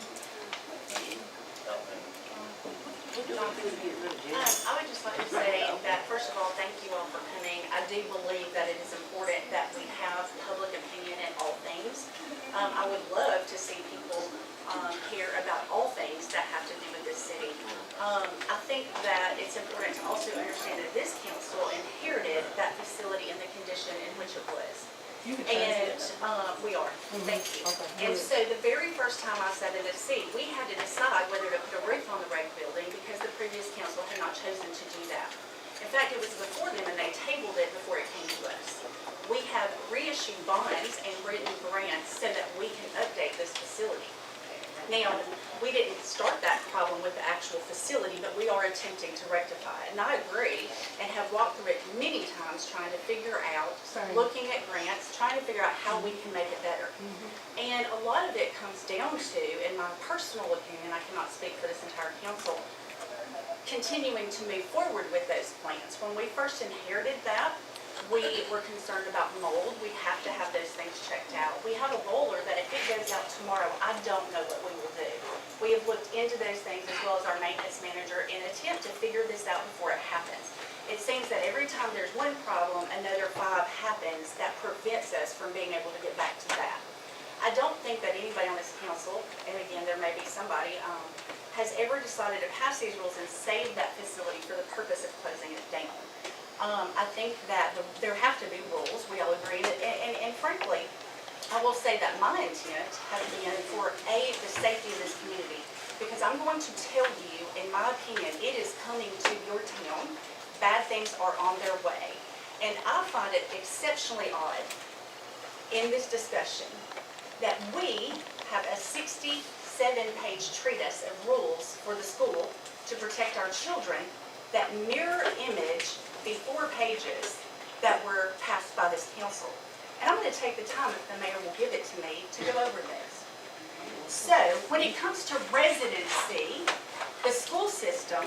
I would just like to say that, first of all, thank you all for coming. I do believe that it is important that we have public opinion in all things. I would love to see people care about all things that have to do with this city. I think that it's important to also understand that this council inherited that facility in the condition in which it was. And we are, thank you. And so the very first time I sat in this seat, we had to decide whether to put a roof on the rec building because the previous council had not chosen to do that. In fact, it was before them and they tabled it before it came to us. We have reissued bonds and written grants so that we can update this facility. Now, we didn't start that problem with the actual facility, but we are attempting to rectify it. And I agree and have walked through it many times trying to figure out, looking at grants, trying to figure out how we can make it better. And a lot of it comes down to, in my personal opinion, I cannot speak for this entire council, continuing to move forward with those plans. When we first inherited that, we were concerned about mold. We have to have those things checked out. We have a roller that if it goes out tomorrow, I don't know what we will do. We have looked into those things as well as our maintenance manager in an attempt to figure this out before it happens. It seems that every time there's one problem, another 5 happens that prevents us from being able to get back to that. I don't think that anybody on this council, and again, there may be somebody, has ever decided to pass these rules and save that facility for the purpose of closing it down. I think that there have to be rules, we all agree, and frankly, I will say that my intent has been for the safety of this community, because I'm going to tell you, in my opinion, it is coming to your town, bad things are on their way, and I find it exceptionally odd in this discussion that we have a 67-page treatise of rules for the school to protect our children that mirror image the 4 pages that were passed by this council. And I'm going to take the time, if the mayor will give it to me, to go over this. So, when it comes to residency, the school system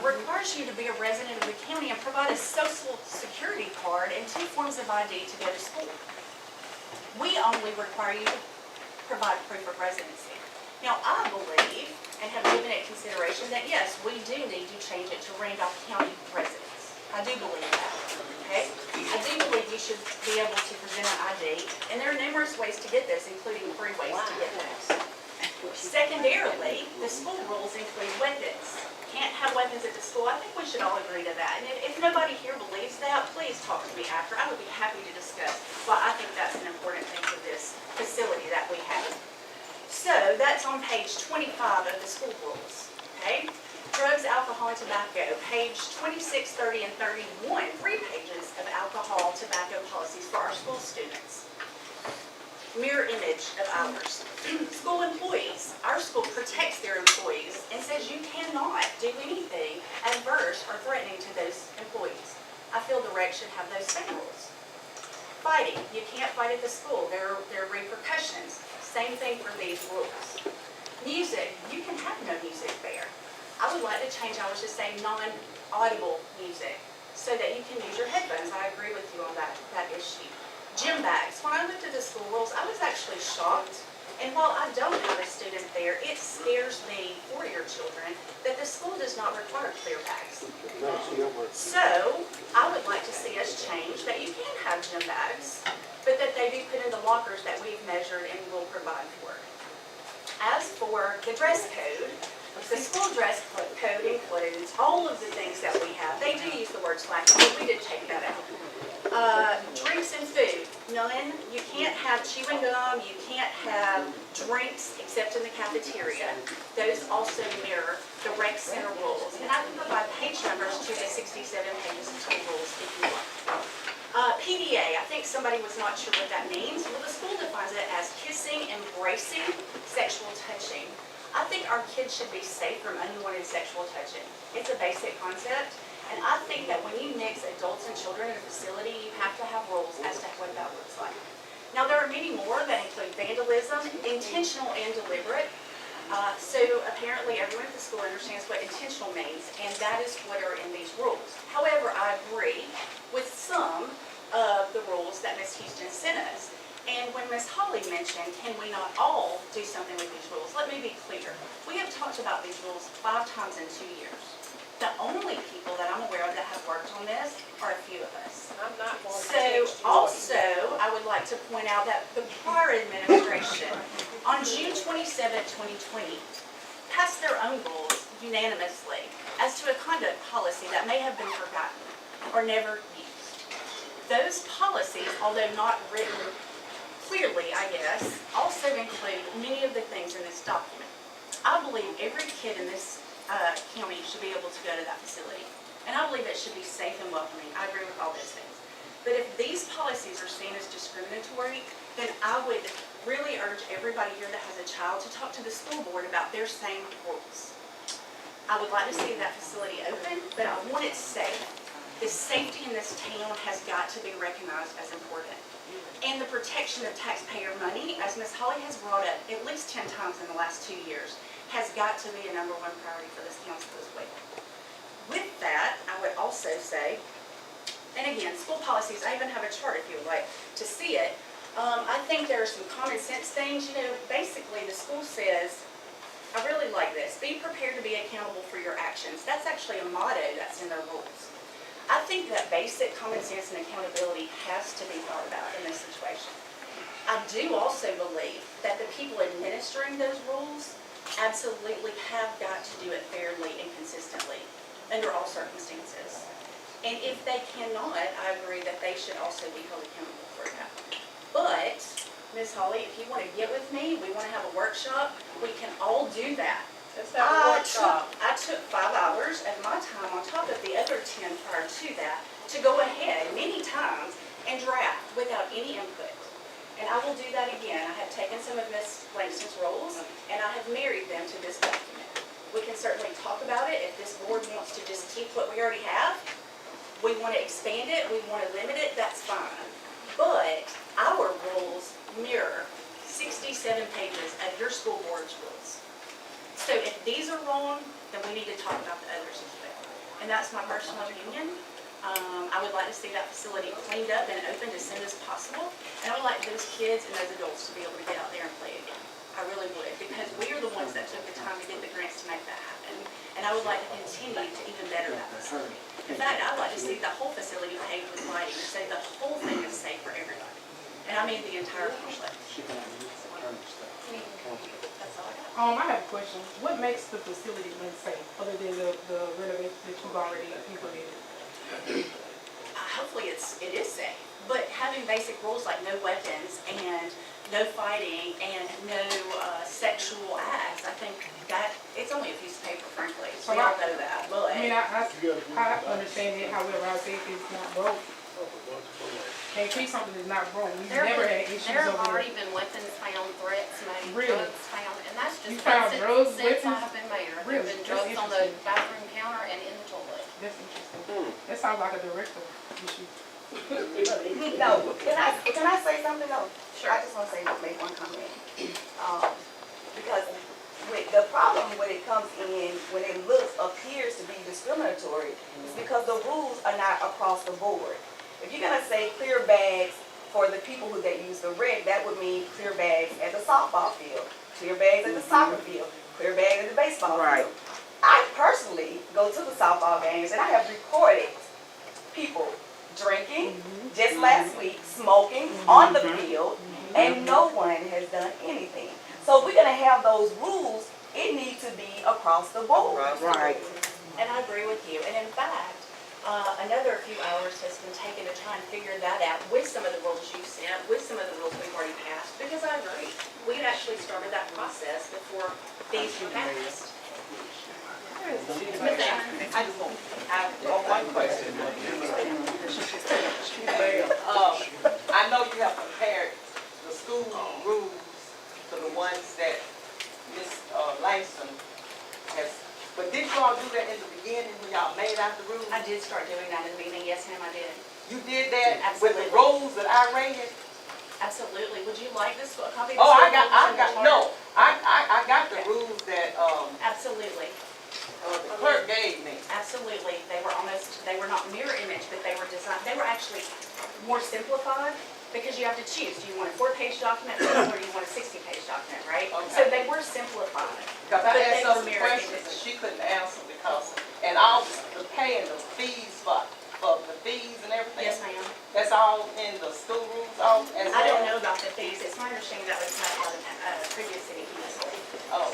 requires you to be a resident of the county and provide a social security card and 2 forms of ID to go to school. We only require you to provide proof of residency. Now, I believe, and have given it consideration, that yes, we do need to change it to Randolph County residents. I do believe that, okay? I do believe you should be able to present an ID, and there are numerous ways to get this, including free ways to get this. Secondarily, the school rules include weapons. Can't have weapons at the school. I think we should all agree to that. And if nobody here believes that, please talk to me after. I would be happy to discuss why I think that's an important thing for this facility that we have. So that's on page 25 of the school rules, okay? Drugs, alcohol, and tobacco, page 26, 30, and 31, 3 pages of alcohol, tobacco policies for our school students. Mirror image of ours. School employees. Our school protects their employees and says you cannot do anything adverse or threatening to those employees. I feel the rec should have those same rules. Fighting. You can't fight at the school. There are repercussions. Same thing for these rules. Music. You can have no music there. I would like to change ours to say non-audible music so that you can use your headphones. I agree with you on that issue. Gym bags. When I looked at the school rules, I was actually shocked. And while I don't have a student there, it scares me for your children that the school does not require clear bags. So I would like to see us change that you can have gym bags, but that they be put in the lockers that we've measured and will provide for. As for the dress code, the school dress code includes all of the things that we have. They do use the word slacking, but we did take that out. Drinks and food, none. You can't have chewing gum, you can't have drinks except in the cafeteria. Those also mirror the rec center rules. And I can provide page numbers to the 67 pages of school rules if you want. PDA, I think somebody was not sure what that means. Well, the school defines it as kissing, embracing, sexual touching. I think our kids should be safe from unwanted sexual touching. It's a basic concept. And I think that when you mix adults and children in a facility, you have to have rules as to what that looks like. Now, there are many more that include vandalism, intentional and deliberate. So apparently everyone at the school understands what intentional means, and that is what are in these rules. However, I agree with some of the rules that Ms. Houston sent us. And when Ms. Holly mentioned, can we not all do something with these rules? Let me be clear. We have talked about these rules 5 times in 2 years. The only people that I'm aware of that have worked on this are a few of us.
I'm not going to
So
text you.
also, I would like to point out that the prior administration, on June 27, 2020, passed their own rules unanimously as to a conduct policy that may have been forgotten or never used. Those policies, although not written clearly, I guess, also include many of the things in this document. I believe every kid in this county should be able to go to that facility. And I believe it should be safe and welcoming. I agree with all those things. But if these policies are seen as discriminatory, then I would really urge everybody here that has a child to talk to the school board about their same rules. I would like to see that facility open, but I want it safe. The safety in this town has got to be recognized as important. And the protection of taxpayer money, as Ms. Holly has brought up at least 10 times in the last 2 years, has got to be a #1 priority for this council as well. With that, I would also say, and again, school policies, I even have a chart if you would like to see it. I think there are some common sense things. You know, basically the school says, I really like this, be prepared to be accountable for your actions. That's actually a motto that's in their rules. I think that basic common sense and accountability has to be thought about in this situation. I do also believe that the people administering those rules absolutely have got to do it fairly and consistently under all circumstances. And if they cannot, I agree that they should also be held accountable for that. But, Ms. Holly, if you want to get with me, we want to have a workshop, we can all do that.
Let's have a workshop.
I took 5 hours of my time on top of the other 10 prior to that to go ahead many times and draft without any input. And I will do that again. I have taken some of Ms. Langston's rules and I have married them to this document. We can certainly talk about it if this board wants to just keep what we already have. We want to expand it, we want to limit it, that's fine. But our rules mirror 67 pages of your school board's rules. So if these are wrong, then we need to talk about the others as well. And that's my personal opinion. I would like to see that facility cleaned up and opened as soon as possible. And I would like those kids and those adults to be able to get out there and play again. I really would, because we are the ones that took the time to get the grants to make that happen. And I would like to continue to even better that facility. In fact, I'd like to see the whole facility paved with lighting, so the whole thing is safe for everybody. And I mean the entire complex. That's all I got.
I have a question. What makes the facility unsafe, other than the renovation that you've already implemented?
Hopefully it is safe, but having basic rules like no weapons and no fighting and no sexual acts, I think that, it's only a piece of paper, frankly. So we all know that, but.
I mean, I understand it, however, I say if it's not broke. Can't keep something that's not broke. We've never had issues
There have
over
already
there.
been weapons found, threats made,
Really?
drugs found, and that's
You
just
found
since
drugs,
I
weapons?
have been mayor. There
Really?
have been
That's
drugs on the
interesting.
bathroom counter and in the toilet.
That's interesting. That sounds like a director issue.
No, can I say something though?
Sure.
I just want to make one comment. Because the problem when it comes in, when it appears to be discriminatory, is because the rules are not across the board. If you're gonna say clear bags for the people that use the rec, that would mean clear bags at the softball field, clear bags at the soccer field, clear bags at the baseball field. I personally go to the softball games and I have recorded people drinking, just last week, smoking on the field, and no one has done anything. So if we're gonna have those rules, it needs to be across the board.
Right. And I agree with you. And in fact, another few hours has been taken to try and figure that out with some of the rules you sent, with some of the rules we've already passed, because I agree. We had actually started that process before these were passed.
I just want, I have one question. I know you have compared the school rules to the ones that Ms. Langston all do that in the beginning when y'all made out the rules?
I did start doing that in the meeting, yes ma'am, I did.
You did that with the
Absolutely.
rules that I read?
Absolutely, would you like this, a copy of this?
Oh, I
rules and the
got,
charter?
no, I got the rules that,
Absolutely,
the clerk gave me.
absolutely, they were not mirror image, but they were designed, they were actually more simplified, because you have to choose, do you want a 4-page document, or do you want a 60-page document, right? So
Okay.
they were simplified.
Because I
But
asked
they
her
were
some
mirror
questions
images.
and she couldn't answer because, and all the paying the fees for the fees and everything.
Yes ma'am.
That's all in the school rules, all as well?
I don't know about the fees, it's my understanding that was passed by the previous city council.
Oh,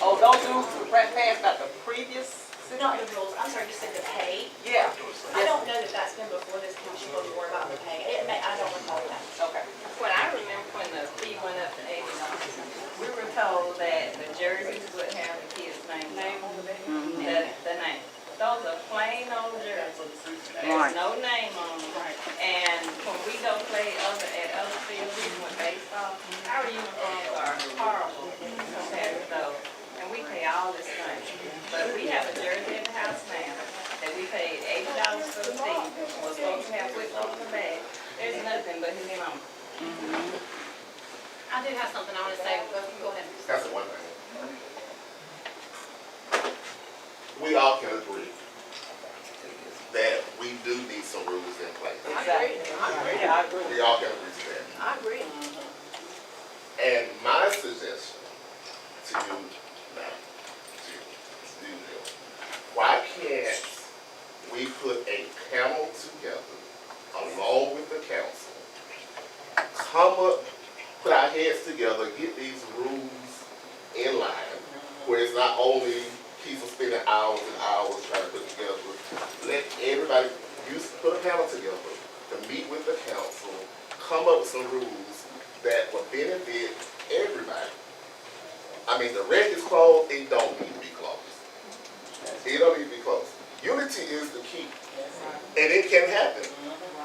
oh, those rules were passed by the previous city?
Not the rules, I'm sorry, you said the pay?
Yeah.
I don't know that that's been before this council before about the pay, I don't recall that.
Okay.
When I remember when the fee went up to $80, we were told that the jerseys would have the kid's name on the back. The name. Those are plain old jerseys. There's no name on them. And when we go play at other fields, even with baseball, our uniforms are horrible compared to those. And we pay all this money. But we have a jersey in the house now that we paid $80 for the fee. We're supposed to have Whitlow on the back. There's nothing but his name on it.
I do have something I want to say, but go ahead.
That's the one thing. We all can agree that we do need some rules in place.
Exactly. Yeah, I agree.
We all can agree to that.
I agree.
And my suggestion to you now, to you, why can't we put a panel together along with the council, come up, put our heads together, get these rules in line, where it's not only people spending hours and hours trying to put together, let everybody, put a panel together to meet with the council, come up with some rules that will benefit everybody. I mean, the rec is closed, it don't need to be closed. It don't need to be closed. Unity is the key, and it can happen,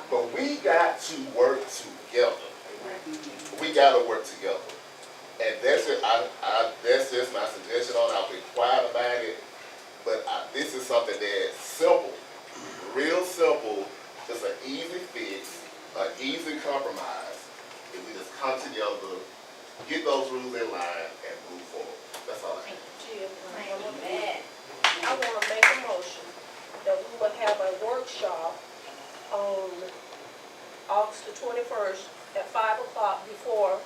but we got to work together. We got to work together. And that's it. That's just my suggestion on it. I'll be quiet about it. But this is something that's simple, real simple, just an easy fix, an easy compromise. If we just come together, get those rules in line, and move forward. That's all I have.
Jill, I want to make a motion that we would have a workshop on August the 21st at 5 o'clock before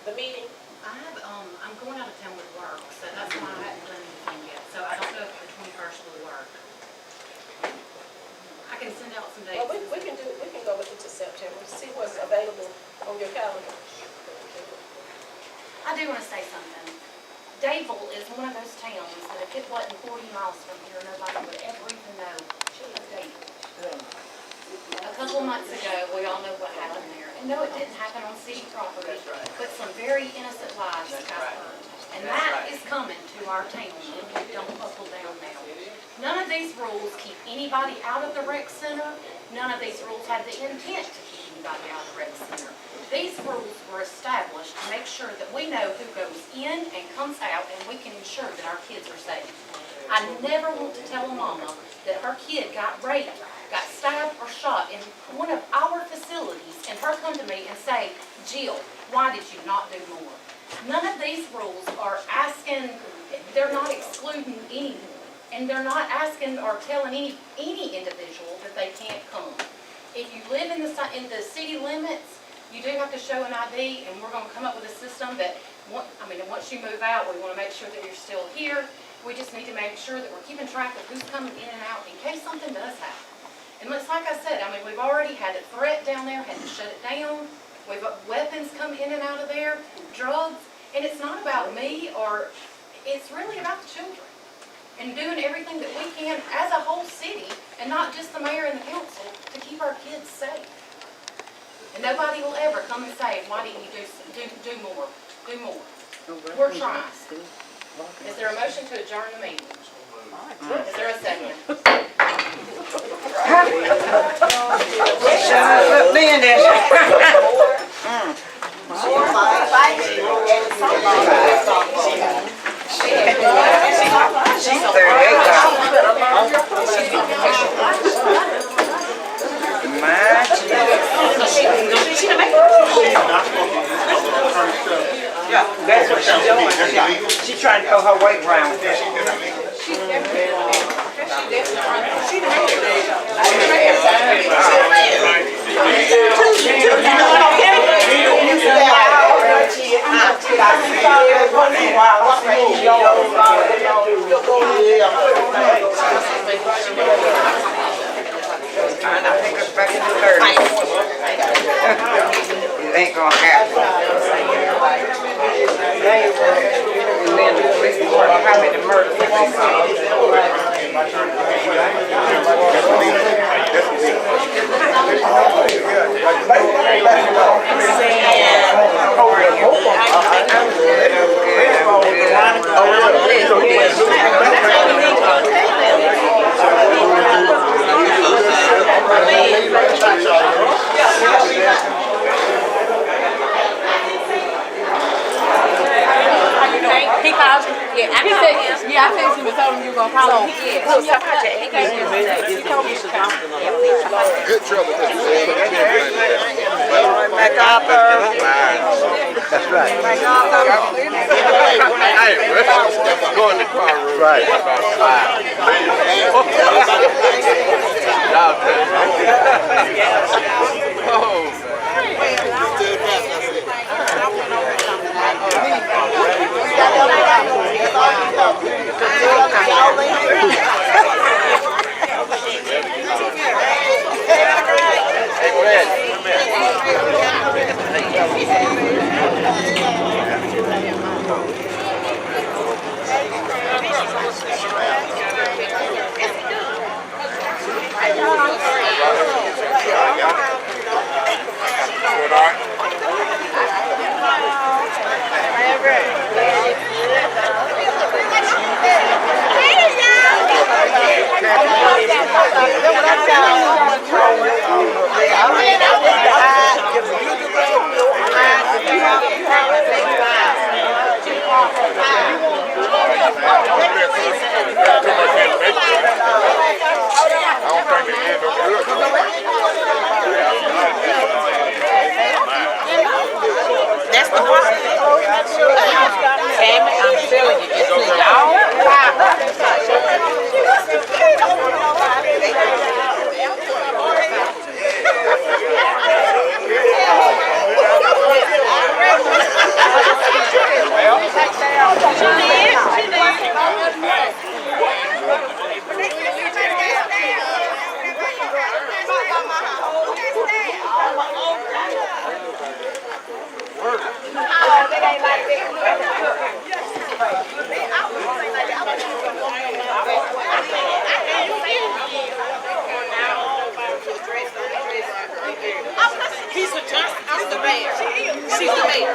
the meeting.
I'm going out of town with work, so that's why I haven't done anything yet. So I don't know if the 21st will work. I can send out some dates.
Well, we can go with it to September, see what's available on your calendar.
I do want to say something. Dayville is one of those towns that if it wasn't 40 miles from here, nobody would ever even know of Dayville. A couple months ago, we all know what happened there. And no, it didn't happen on city property, but some very innocent lives got hurt. And that is coming to our town if we don't buckle down now. None of these rules keep anybody out of the rec center. None of these rules have the intent to keep anybody out of the rec center. These rules were established to make sure that we know who goes in and comes out, and we can ensure that our kids are safe. I never want to tell a mama that her kid got raped, got stabbed or shot in one of our facilities, and her come to me and say, Jill, why did you not do more? None of these rules are asking, they're not excluding anyone, and they're not asking or telling any individual that they can't come. If you live in the city limits, you do have to show an ID, and we're going to come up with a system that, once you move out, we want to make sure that you're still here. We just need to make sure that we're keeping track of who's coming in and out in case something does happen. And it's like I said, we've already had a threat down there, had to shut it down. We've got weapons come in and out of there, drugs, and it's not about me, or it's really about the children. And doing everything that we can as a whole city, and not just the mayor and the council, to keep our kids safe. And nobody will ever come and say, why didn't you do more? Do more. We're trying. Is there a motion to adjourn the meeting? Is there a second?
She's 38. She's trying to throw her weight around. It ain't gonna happen. And then the police department, how many murders have they
He called you? Yeah, I texted him. Yeah, I texted him and told him you were gonna call him. Yeah, he came here today. He told me to come.
Good trouble.
That's right.
Go in the car room.
Right.
That's the one. Tammy, I'm telling you, it's all He's a just, I'm the mayor. She's the mayor.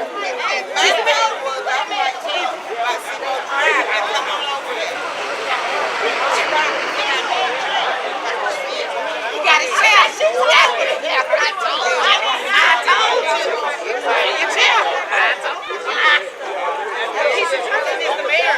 You got a chair. I told you. Your chair. I told you. He's a just, he's the mayor.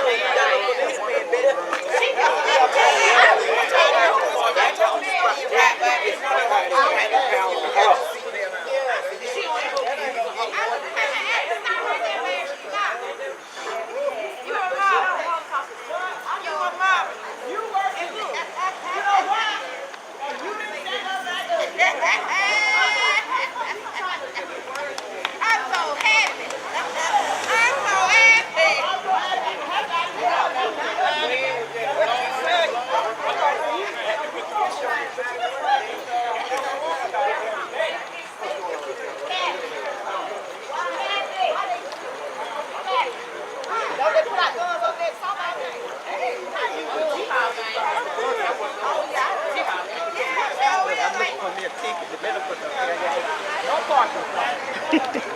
I'm looking for me a ticket. The better put the no parking.